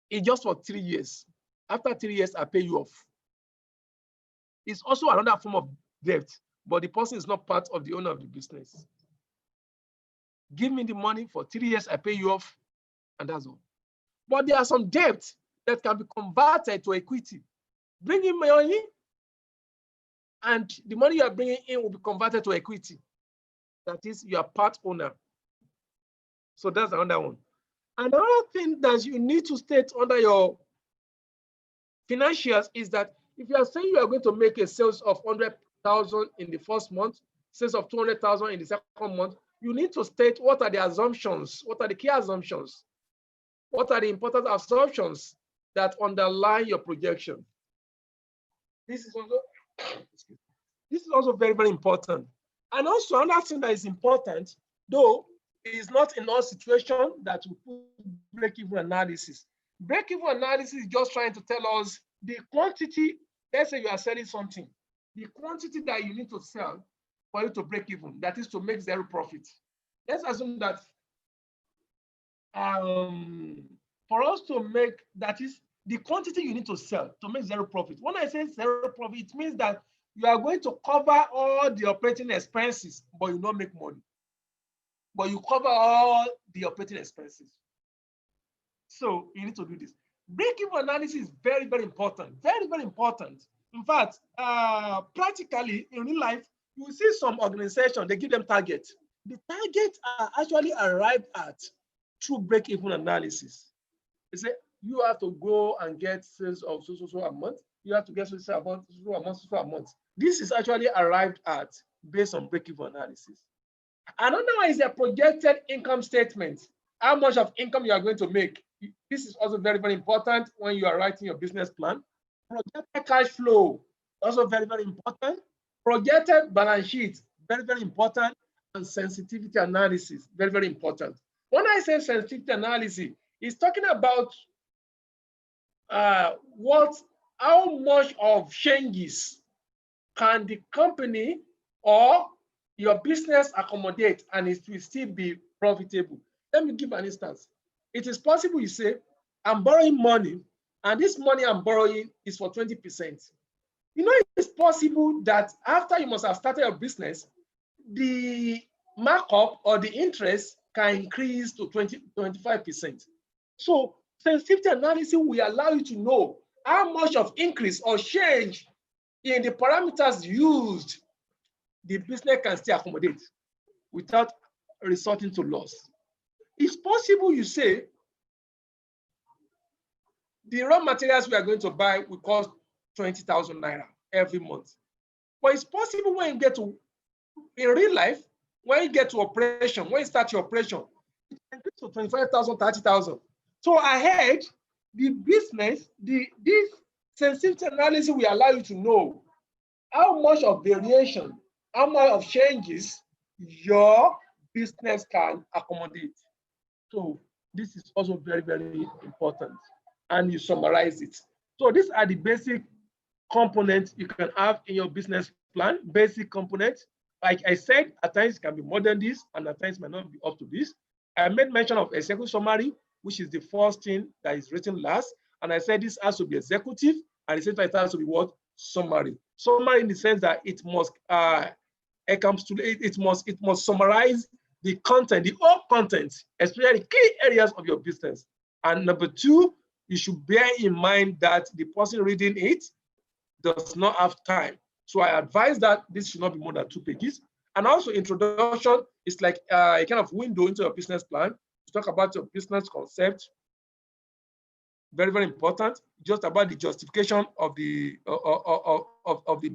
it's just for 3 years. After 3 years, I pay you off. It's also another form of debt, but the person is not part of the owner of the business. Give me the money for 3 years, I pay you off, and that's all. But there are some debts that can be converted to equity. Bring in money, and the money you are bringing in will be converted to equity. That is, you are part owner. So that's another one. Another thing that you need to state under your financials is that if you are saying you are going to make a sales of 100,000 in the first month, sales of 200,000 in the second month, you need to state what are the assumptions, what are the key assumptions, what are the important assumptions that underlie your projection. This is also very, very important. And also another thing that is important, though, is not in all situations that we put break-even analysis. Break-even analysis is just trying to tell us the quantity. Let's say you are selling something, the quantity that you need to sell for you to break even, that is to make zero profit. Let's assume that for us to make, that is the quantity you need to sell to make zero profit. When I say zero profit, it means that you are going to cover all the operating expenses, but you don't make money. But you cover all the operating expenses. So you need to do this. Break-even analysis is very, very important. Very, very important. In fact, practically in real life, you see some organizations, they give them targets. The targets are actually arrived at through break-even analysis. They say you have to go and get sales of so a month. You have to get so a month. This is actually arrived at based on break-even analysis. Another one is a projected income statement. How much of income you are going to make. This is also very, very important when you are writing your business plan. Projected cash flow, also very, very important. Projected balance sheet, very, very important. And sensitivity analysis, very, very important. When I say sensitivity analysis, it's talking about how much of changes can the company or your business accommodate and it will still be profitable. Let me give an instance. It is possible you say, I'm borrowing money and this money I'm borrowing is for 20%. You know, it's possible that after you must have started your business, the markup or the interest can increase to 25%. So sensitivity analysis will allow you to know how much of increase or change in the parameters used the business can still accommodate without resorting to loss. It's possible you say the raw materials we are going to buy will cost 20,000 naira every month. But it's possible when you get to, in real life, when you get to operation, when you start your operation, it can get to 25,000, 30,000. So ahead, the business, this sensitivity analysis will allow you to know how much of variation, how much of changes your business can accommodate. So this is also very, very important. And you summarize it. So these are the basic components you can have in your business plan, basic components. Like I said, at times it can be more than this, and at times might not be up to this. I made mention of executive summary, which is the first thing that is written last. And I said this has to be executive, and the same time it has to be what? Summary. Summary in the sense that it must it must summarize the content, the whole content, especially key areas of your business. And number two, you should bear in mind that the person reading it does not have time. So I advise that this should not be more than 2 pages. And also introduction is like a kind of window into your business plan to talk about your business concept. Very, very important. Just about the justification of the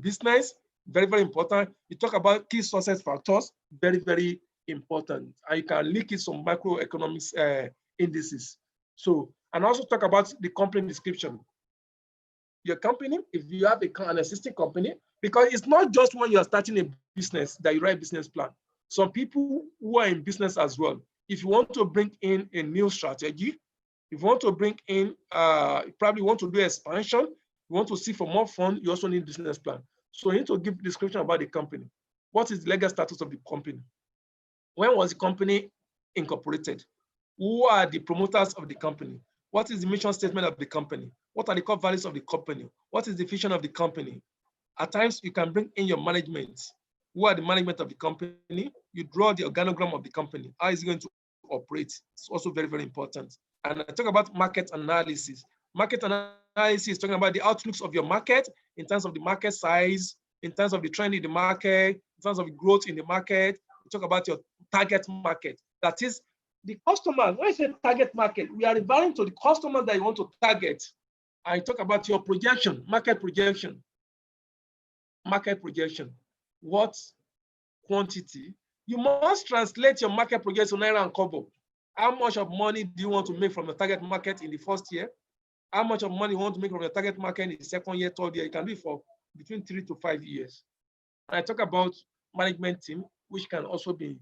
business. Very, very important. You talk about key success factors. Very, very important. And you can link it some macroeconomics indices. So, and also talk about the company description. Your company, if you have an existing company, because it's not just when you're starting a business that you write a business plan. Some people who are in business as well, if you want to bring in a new strategy, if you want to bring in, you probably want to do expansion, you want to see for more fund, you also need business plan. So you need to give description about the company. What is the legal status of the company? When was the company incorporated? Who are the promoters of the company? What is the mission statement of the company? What are the core values of the company? What is the vision of the company? At times, you can bring in your management. Who are the management of the company? You draw the organogram of the company. How is it going to operate? It's also very, very important. And I talk about market analysis. Market analysis is talking about the outlooks of your market in terms of the market size, in terms of the trend in the market, in terms of the growth in the market. You talk about your target market. That is the customer. When I say target market, we are referring to the customer that you want to target. I talk about your projection, market projection. Market projection. What quantity? You must translate your market projection to Naira and Kobo. How much of money do you want to make from the target market in the first year? How much of money you want to make from the target market in the second year, third year? You can do it for between 3 to 5 years. And I talk about management team, which can also be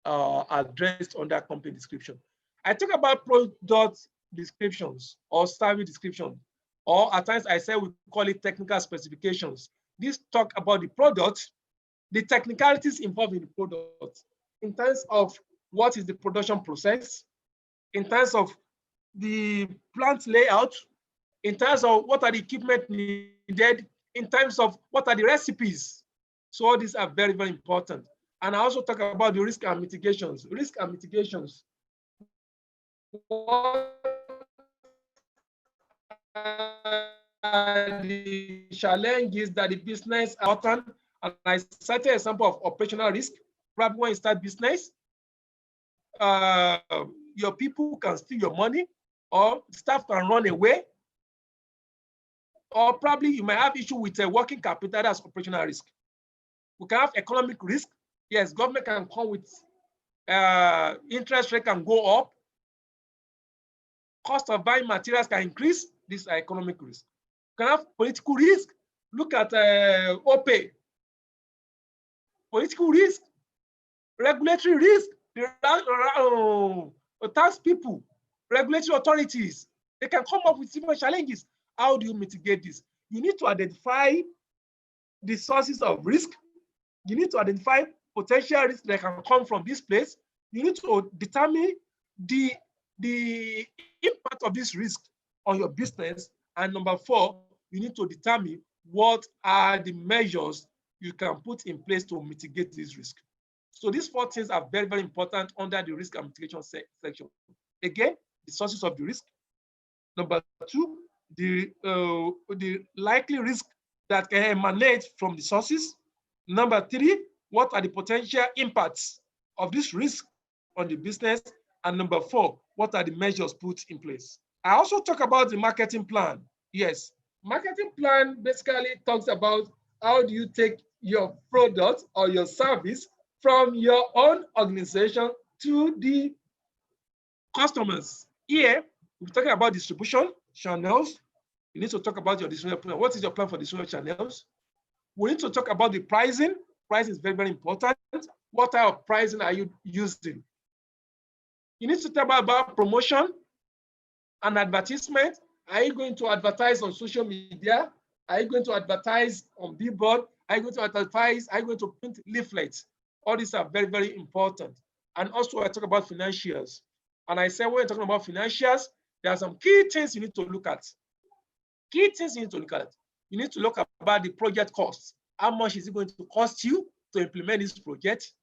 addressed under company description. I talk about product descriptions or service description, or at times I say we call it technical specifications. This talk about the product, the technicalities involved in the product, in terms of what is the production process, in terms of the plant layout, in terms of what are the equipment needed, in terms of what are the recipes. So all these are very, very important. And I also talk about the risk and mitigations. Risk and mitigations. What the challenges that the business are important? And I cited an example of operational risk. Probably when you start business, your people can steal your money, or staff can run away, or probably you might have issue with a working capital. That's operational risk. We can have economic risk. Yes, government can come with interest rate can go up. Cost of buying materials can increase. These are economic risk. We can have political risk. Look at OPE. Political risk, regulatory risk, tax people, regulatory authorities, they can come up with different challenges. How do you mitigate this? You need to identify the sources of risk. You need to identify potential risks that can come from this place. You need to determine the impact of this risk on your business. And number 4, you need to determine what are the measures you can put in place to mitigate this risk. So these 4 things are very, very important under the risk and mitigation section. Again, the sources of the risk. Number 2, the likely risk that can emanate from the sources. Number 3, what are the potential impacts of this risk on the business? And number 4, what are the measures put in place? I also talk about the marketing plan. Yes, marketing plan basically talks about how do you take your product or your service from your own organization to the customers. Here, we're talking about distribution channels. You need to talk about your distribution plan. What is your plan for distribution channels? We need to talk about the pricing. Price is very, very important. What type of pricing are you using? You need to talk about promotion and advertisement. Are you going to advertise on social media? Are you going to advertise on billboard? Are you going to advertise? Are you going to print leaflets? All these are very, very important. And also I talk about financials. And I said when you're talking about financials, there are some key things you need to look at. Key things you need to look at. You need to look about the project costs. How much is it going to cost you to implement this project?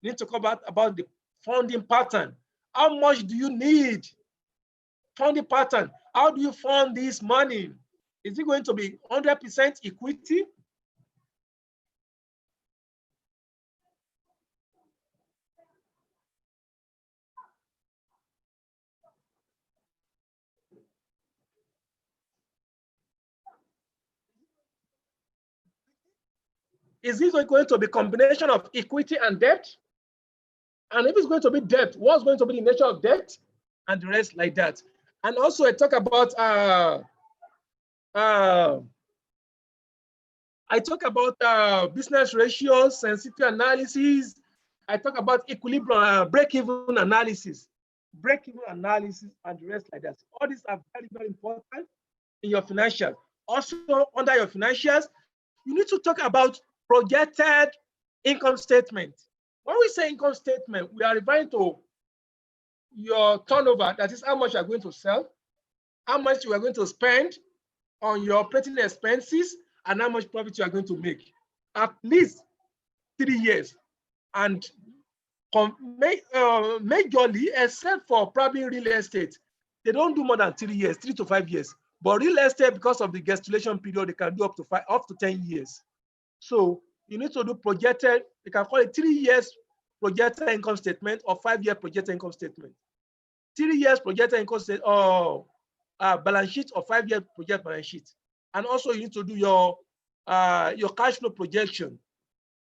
You need to talk about the funding pattern. How much do you need? Funding pattern. How do you fund this money? Is it going to be 100% equity? Is this going to be a combination of equity and debt? And if it's going to be debt, what's going to be the nature of debt? And the rest like that. And also I talk about business ratios, sensitivity analysis. I talk about equilibrium, break-even analysis, and the rest like that. All these are very, very important in your financials. Also, under your financials, you need to talk about projected income statement. When we say income statement, we are referring to your turnover, that is how much you are going to sell, how much you are going to spend on your operating expenses, and how much profit you are going to make. At least 3 years. And majorly, except for probably real estate, they don't do more than 3 years, 3 to 5 years. But real estate, because of the gestation period, they can do up to 10 years. So you need to do projected, you can call it 3 years projected income statement or 5-year projected income statement. 3 years projected income statement or balance sheet or 5-year project balance sheet. And also you need to do your cash flow projection.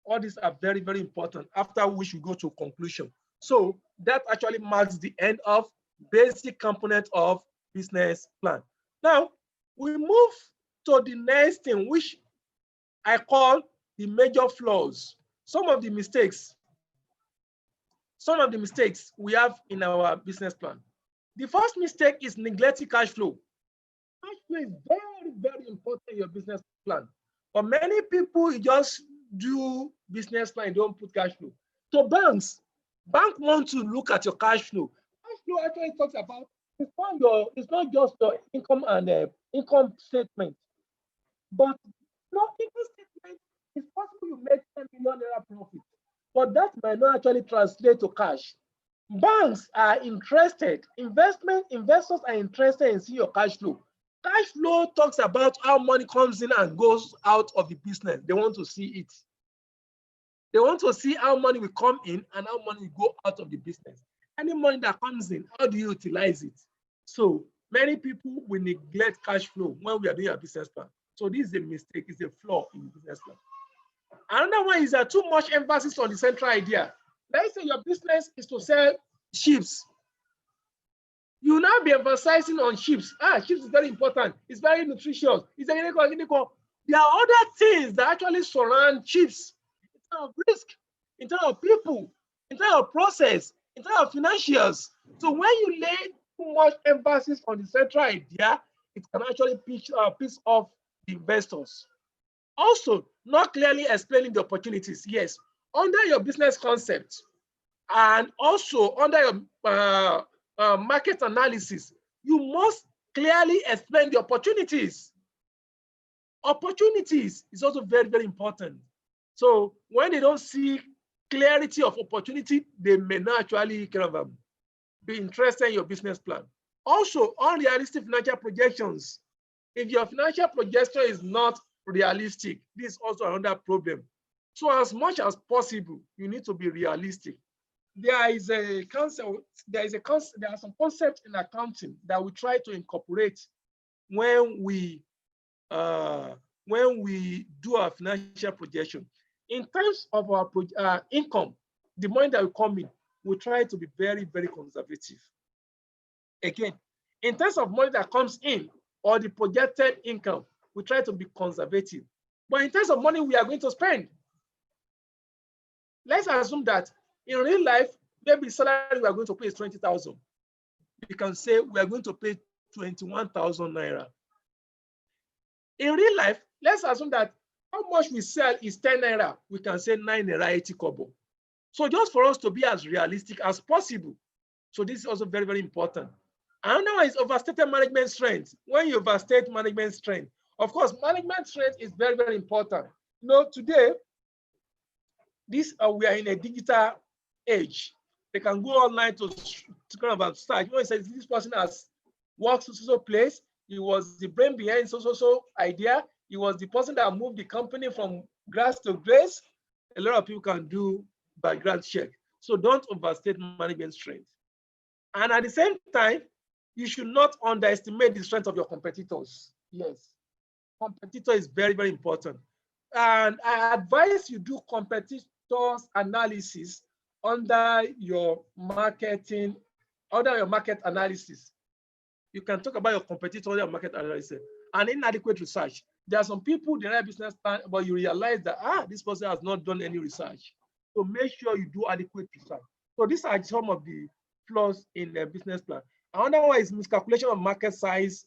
All these are very, very important, after which we go to conclusion. So that actually marks the end of basic component of business plan. Now, we move to the next thing, which I call the major flaws. Some of the mistakes we have in our business plan. The first mistake is neglecting cash flow. Cash flow is very, very important in your business plan. But many people just do business plan, don't put cash flow. So banks want to look at your cash flow. Cash flow actually talks about, it's not just your income and income statement, but no income statement. It's possible you make 10 million naira profit, but that might not actually translate to cash. Banks are interested, investors are interested in seeing your cash flow. Cash flow talks about how money comes in and goes out of the business. They want to see it. They want to see how money will come in and how money will go out of the business. Any money that comes in, how do you utilize it? So many people will neglect cash flow when we are doing a business plan. So this is a mistake, it's a flaw in the business plan. Another one is that too much emphasis on the central idea. Let's say your business is to sell chips. You will now be emphasizing on chips. Chips is very important. It's very nutritious. It's a There are other things that actually surround chips in terms of risk, in terms of people, in terms of process, in terms of financials. So when you lay too much emphasis on the central idea, it can actually piss off the investors. Also, not clearly explaining the opportunities. Yes, under your business concept and also under your market analysis, you must clearly explain the opportunities. Opportunities is also very, very important. So when they don't see clarity of opportunity, they may not actually be interested in your business plan. Also, unrealistic financial projections. If your financial projection is not realistic, this is also another problem. So as much as possible, you need to be realistic. There are some concepts in accounting that we try to incorporate when we do our financial projection. In terms of our income, the money that will come in, we try to be very, very conservative. Again, in terms of money that comes in or the projected income, we try to be conservative. But in terms of money we are going to spend, let's assume that in real life, maybe salary we are going to pay is 20,000. We can say we are going to pay 21,000 naira. In real life, let's assume that how much we sell is 10 naira. We can say 9 naira 80 kobo. So just for us to be as realistic as possible. So this is also very, very important. Another one is overstated management strength. When you overstate management strength, of course, management strength is very, very important. You know, today, we are in a digital age. They can go online to kind of start. You know, it says this person has worked so place. He was the brain behind so idea. He was the person that moved the company from grass to grace. A lot of people can do background check. So don't overstate management strength. And at the same time, you should not underestimate the strength of your competitors. Yes, competitor is very, very important. And I advise you do competitors analysis under your market analysis. You can talk about your competitor under your market analysis. And inadequate research. There are some people, they write business plan, but you realize that, this person has not done any research. So make sure you do adequate research. So these are some of the flaws in the business plan. Another one is miscalculation of market size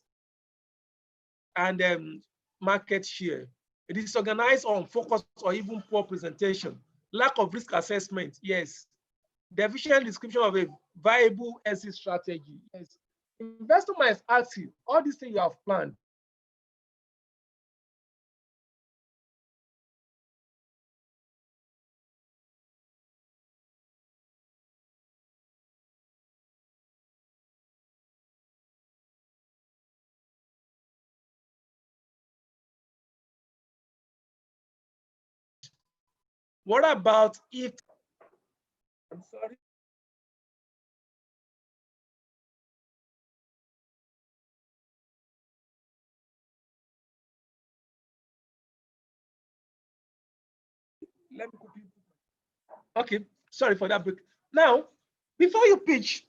and market share. It is disorganized or unfocused or even poor presentation. Lack of risk assessment, yes. Deficient description of a viable exit strategy, yes. Investor might ask you, all these things you have planned, what about if, I'm sorry. Let me quickly. Okay, sorry for that break. Now, before you pitch,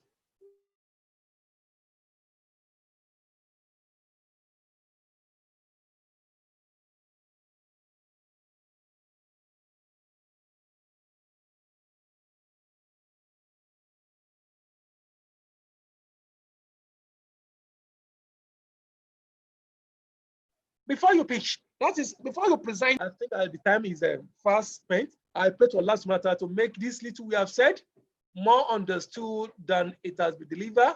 that is before you present. I think the time is fast spent. I pray to Allah subhanahu wa ta'ala to make this little we have said more understood than it has been delivered.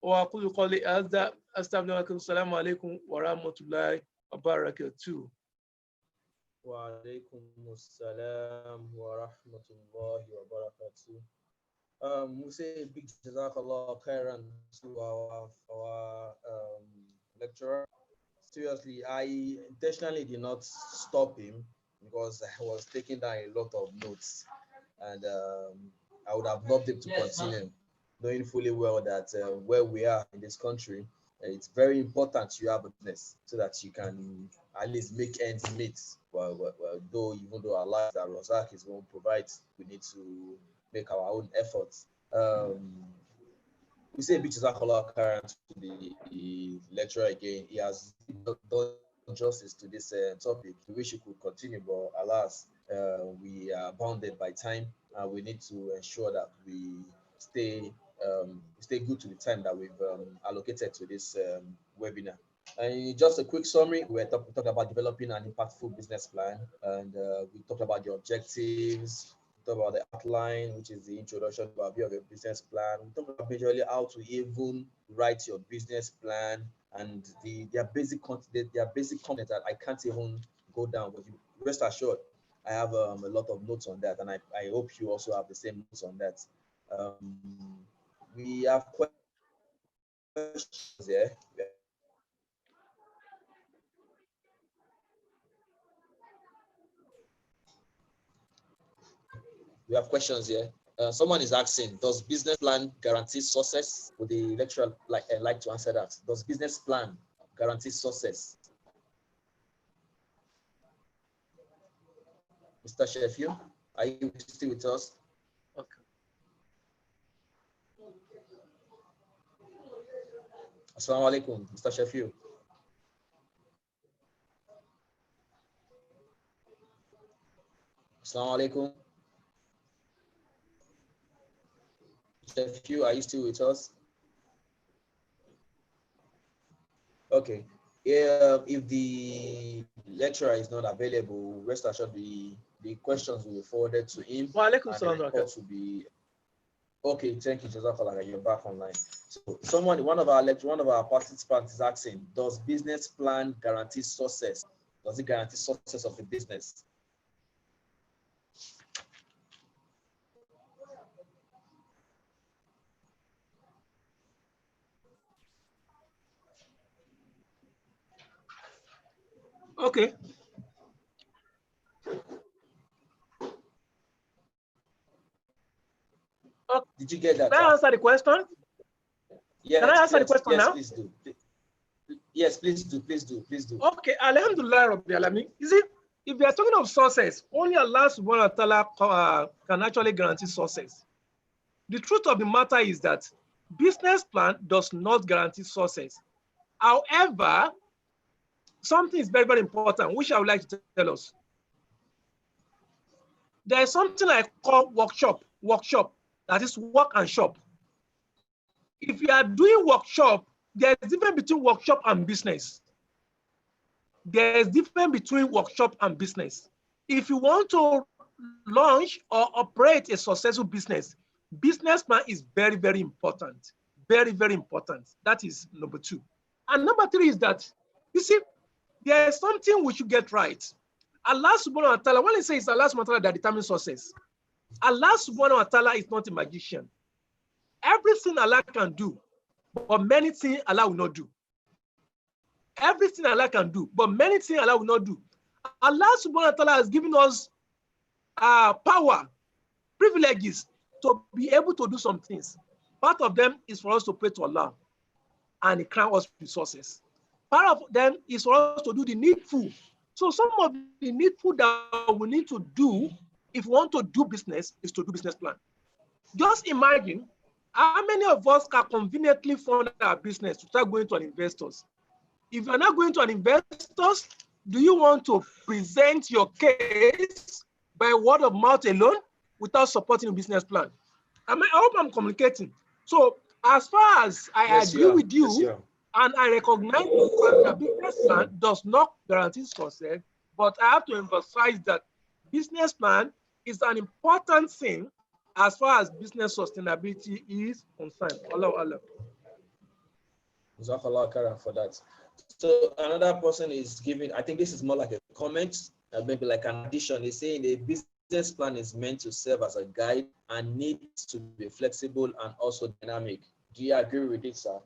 وأقول قولي هذا أستغفر الله. السلام عليكم ورحمة الله وبركاته. وعليكم السلام ورحمة الله وبركاته. We say big jazakallah khairan to our lecturer. seriously, I intentionally did not stop him because I was taking down a lot of notes, and I would have loved him to continue, knowing fully well that where we are in this country, it's very important you have a business so that you can at least make ends meet. Though even though our lives that Razak is going to provide, we need to make our own efforts. We say a big Jazakallah Khair to the lecturer again. He has done justice to this topic. We wish he could continue, but alas, we are bounded by time, and we need to ensure that we stay good to the time that we've allocated to this webinar. And just a quick summary, we talked about developing an impactful business plan, and we talked about the objectives, we talked about the outline, which is the introduction to a view of your business plan. We talked about majorly how to even write your business plan and their basic components that I can't even go down, but rest assured, I have a lot of notes on that, and I hope you also have the same notes on that. We have questions here. We have questions here. Someone is asking, does business plan guarantee success? Would the lecturer like to answer that? Does business plan guarantee success? Mr. Sheffield, are you still with us? Okay. Assalamu alaikum, Mr. Sheffield. Assalamu alaikum. Sheffield, are you still with us? Okay. If the lecturer is not available, rest assured the questions will be forwarded to him. Wa alaikum And the salam. reports will be okay. Thank you, Jazakallah. You're back online. So one of our participants is asking, does business plan guarantee success? Does it guarantee success of the business? Okay. Did you get that? Can I answer the question? Yes, Can I answer the question yes, now? please do. Yes, please do. Okay, Alhamdulillah Rabbil Alamin. You see, if we are talking of success, only Allah subhanahu wa ta'ala can actually guarantee success. The truth of the matter is that business plan does not guarantee success. However, something is very, very important, which I would like to tell us. There is something I call workshop, that is work and shop. If you are doing workshop, there is difference between workshop and business. There is difference between workshop and business. If you want to launch or operate a successful business plan is very, very important. Very, very important. That is number two. And number three is that, you see, there is something we should get right. Allah subhanahu wa ta'ala, when he says Allah subhanahu wa ta'ala that determines success, Allah subhanahu wa ta'ala is not a magician. Everything Allah can do, but many things Allah will not do. Everything Allah can do, but many things Allah will not do. Allah subhanahu wa ta'ala has given us power, privileges to be able to do some things. Part of them is for us to pray to Allah and He grant us resources. Part of them is for us to do the needful. So some of the needful that we need to do if we want to do business is to do business plan. Just imagine how many of us can conveniently fund our business to start going to an investors. If you're not going to an investors, do you want to present your case by word of mouth alone without supporting a business plan? I hope I'm communicating. So as far as I agree with you, and I recognize that the business plan does not guarantee success, but I have to emphasize that business plan is an important thing as far as business sustainability is concerned. Allah. Jazakallah khairan for that. So another person is giving, I think this is more like a comment, maybe like an addition. He's saying the business plan is meant to serve as a guide and needs to be flexible and also dynamic. Do you agree with it, sir?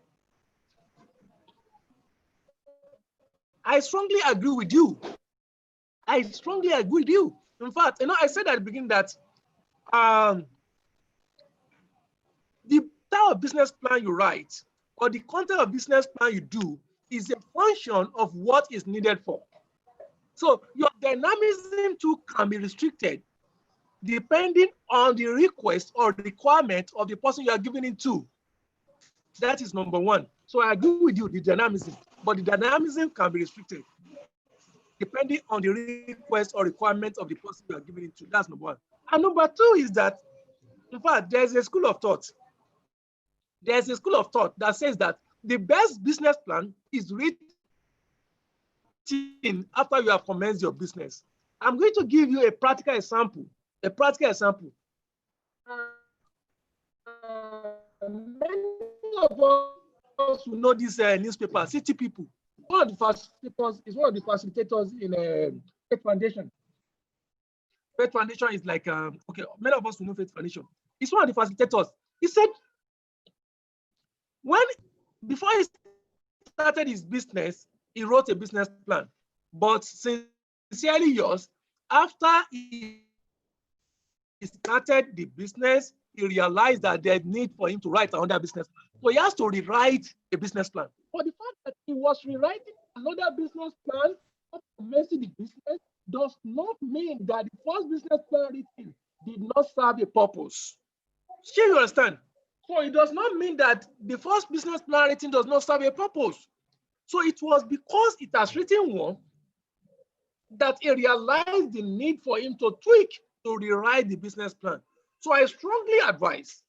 I strongly agree with you. I strongly agree with you. In fact, I said at the beginning that the type of business plan you write or the content of business plan you do is a function of what is needed for. So your dynamism too can be restricted depending on the request or requirement of the person you are giving it to. That is number one. So I agree with you, the dynamism, but the dynamism can be restricted depending on the request or requirement of the person you are giving it to. That's number one. And number two is that, in fact, there's a school of thought. There's a school of thought that says that the best business plan is written after you have commenced your business. I'm going to give you a practical example. A practical example. Many of us who know this newspaper, City People. One of the facilitators is one of the facilitators in Faith Foundation. Faith Foundation is like, okay, many of us who know Faith Foundation. He's one of the facilitators. He said, before he started his business, he wrote a business plan. But sincerely yours, after he started the business, he realized that there's need for him to write another business plan. So he has to rewrite a business plan. But the fact that he was rewriting another business plan after commencing the business does not mean that the first business plan written did not serve a purpose. Sure, you understand? So it does not mean that the first business plan written does not serve a purpose. So it was because it has written one that he realized the need for him to tweak, to rewrite the business plan. So I strongly advise,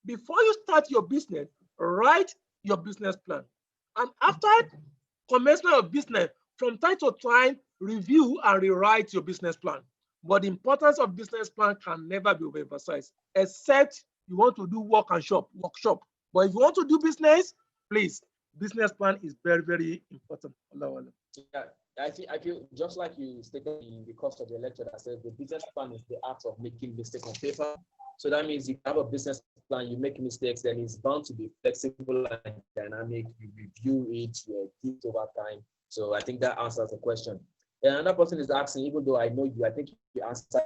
before you start your business, write your business plan. And after commencement of business, from time to time, review and rewrite your business plan. But the importance of business plan can never be overemphasized, except you want to do workshop. But if you want to do business, please, business plan is very, very important. Yeah, I feel just like you stated in the course of your lecture that says the business plan is the art of making mistakes on paper. So that means if you have a business plan, you make mistakes, then it's bound to be flexible and dynamic. You review it, you edit over time. So I think that answers the question. And another person is asking, even though I know you, I think you answered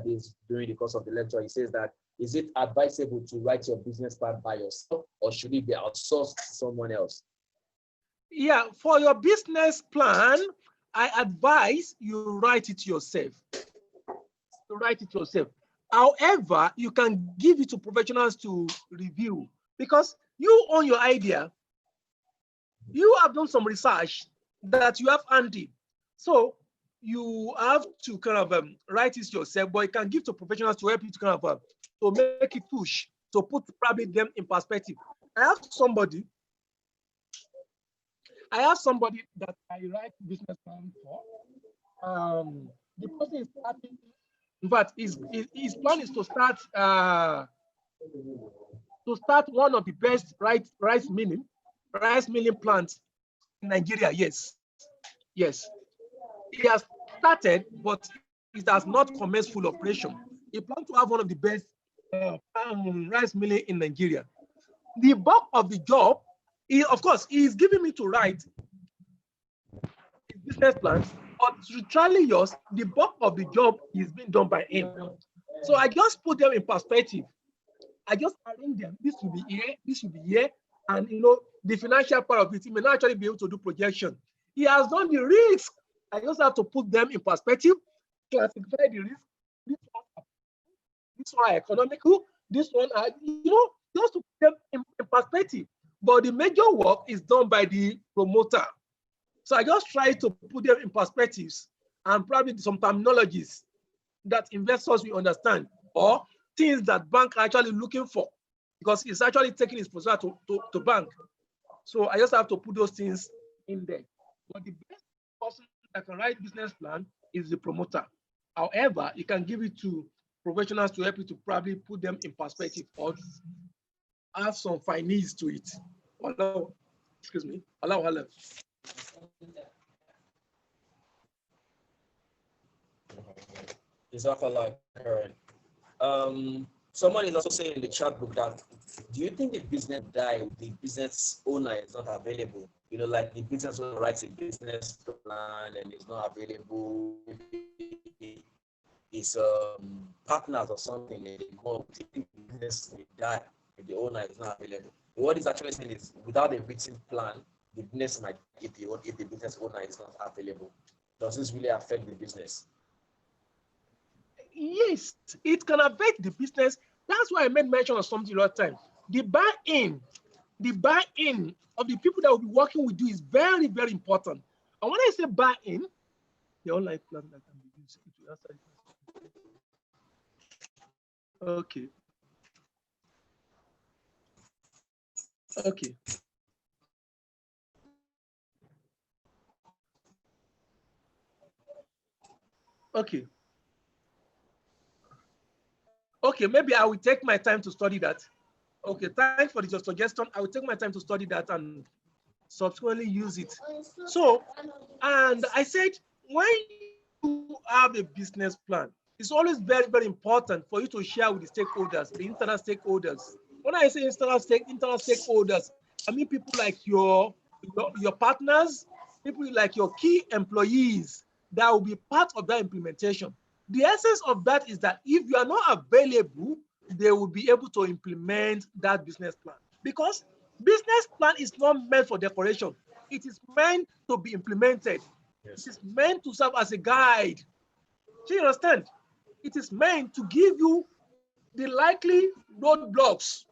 this during the course of the lecture. He says that, is it advisable to write your business plan by yourself, or should it be outsourced to someone else? Yeah, for your business plan, I advise you write it yourself. However, you can give it to professionals to review because you own your idea. You have done some research that you have handy. So you have to kind of write it yourself, but you can give to professionals to help you to kind of to make it push, to put probably them in perspective. I have somebody that I write business plan for. The person is starting, in fact, his plan is to start one of the best rice milling plants in Nigeria. Yes. He has started, but it has not commenced full operation. He plans to have one of the best rice milling in Nigeria. The bulk of the job, he is giving me to write his business plan, but literally yours, the bulk of the job is being done by him. So I just put them in perspective. I just arrange them. This will be here, this will be here, and the financial part of it, he may not actually be able to do projection. He has done the risk. I just have to put them in perspective, classify the risk. This one are economical. This one are, just to put them in perspective. But the major work is done by the promoter. So I just try to put them in perspectives and probably some terminologies that investors will understand, or things that bank are actually looking for, because it's actually taking his proposal to bank. So I just have to put those things in there. But the best person that can write business plan is the promoter. However, you can give it to professionals to help you to probably put them in perspective or have some finesse to it. Excuse me. Allah. Jazakallah khairan. Someone is also saying in the chat book that, do you think the business die, the business owner is not available? You know, like the business owner writes a business plan and is not available. His partners or something, and they go, the business will die if the owner is not available. What he's actually saying is, without a written plan, the business might, if the business owner is not available. Does this really affect the business? Yes, it can affect the business. That's why I made mention of something last time. The buy-in of the people that will be working with you is very, very important. And when I say buy-in, the online plan that can be used. Okay. Okay. Okay. Okay, maybe I will take my time to study that. Okay, thanks for the suggestion. I will take my time to study that and subsequently use it. So, and I said, when you have a business plan, it's always very, very important for you to share with the stakeholders, the internal stakeholders. When I say internal stakeholders, I mean people like your partners, people like your key employees that will be part of that implementation. The essence of that is that if you are not available, they will be able to implement that business plan. Because business plan is not meant for decoration. It is meant to be implemented. Yes. It is meant to serve as a guide. Do you understand? It is meant to give you the likely roadblocks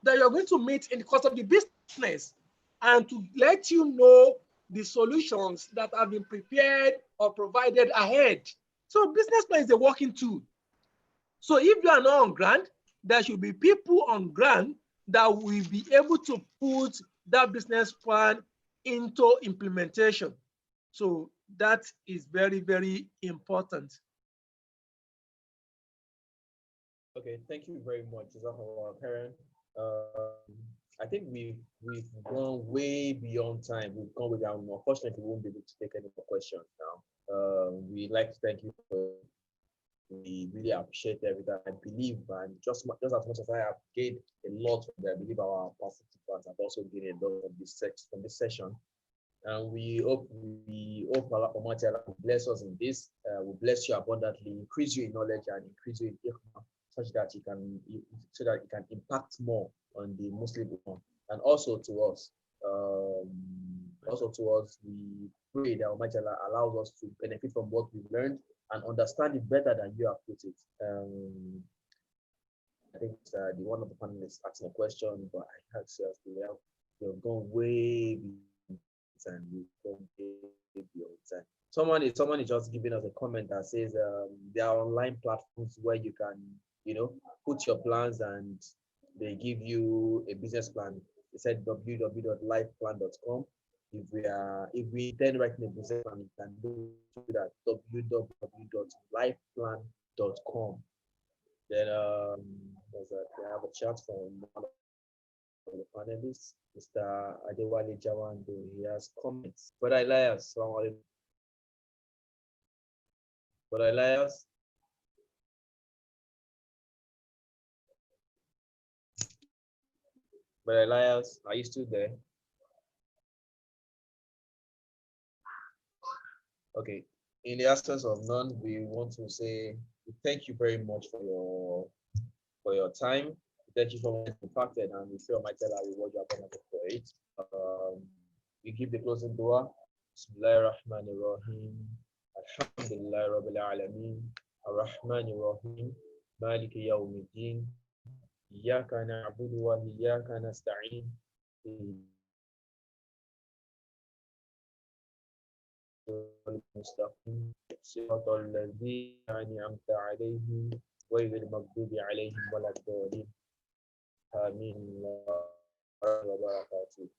that you're going to meet in the course of the business and to let you know the solutions that have been prepared or provided ahead. So business plan is a working tool. So if you are not on ground, there should be people on ground that will be able to put that business plan into implementation. So that is very, very important. Okay, thank you very much, Karen. I think we've gone way beyond time. We've gone way down. Unfortunately, we won't be able to take any more questions now. We'd like to thank you for. We really appreciate everything. I believe, and just as much as I have gained a lot from that, I believe our participants have also gained a lot from this session. And we hope Almighty Allah will bless us in this. Will bless you abundantly, increase you in knowledge, and increase you in ikhmah, such that you can impact more on the Muslim Ummah, and also to us. We pray that Almighty Allah allows us to benefit from what we've learned and understand it better than you have put it. I think the one of the panelists asked a question, but I had to ask we've gone way beyond and we've gone way beyond time. Someone is just giving us a comment that says there are online platforms where you can, put your plans and they give you a business plan. They said www.lifeplan.com. If we then write in a business plan, you can do that www.lifeplan.com. Then we have a chat from one of the panelists, Mr. Adewale Jawando. He has comments. Brother Elias, Brother Elias. Brother Elias, are you still there? Okay, in the absence of none, we want to say thank you very much for your time. Thank you for being impacted, and we feel my tell our reward you for it. We give the closing dua. Bismillahirrahmanirrahim. Alhamdulillah Rabbil Alameen. Ar-Rahmanirrahim. Maliki Yawmiddin. Iyyaka na'budu wa iyyaka nasta'in. المستقيم صراط الذين أنعمت عليهم غير المغضوب عليهم ولا الضالين آمين وبركاته.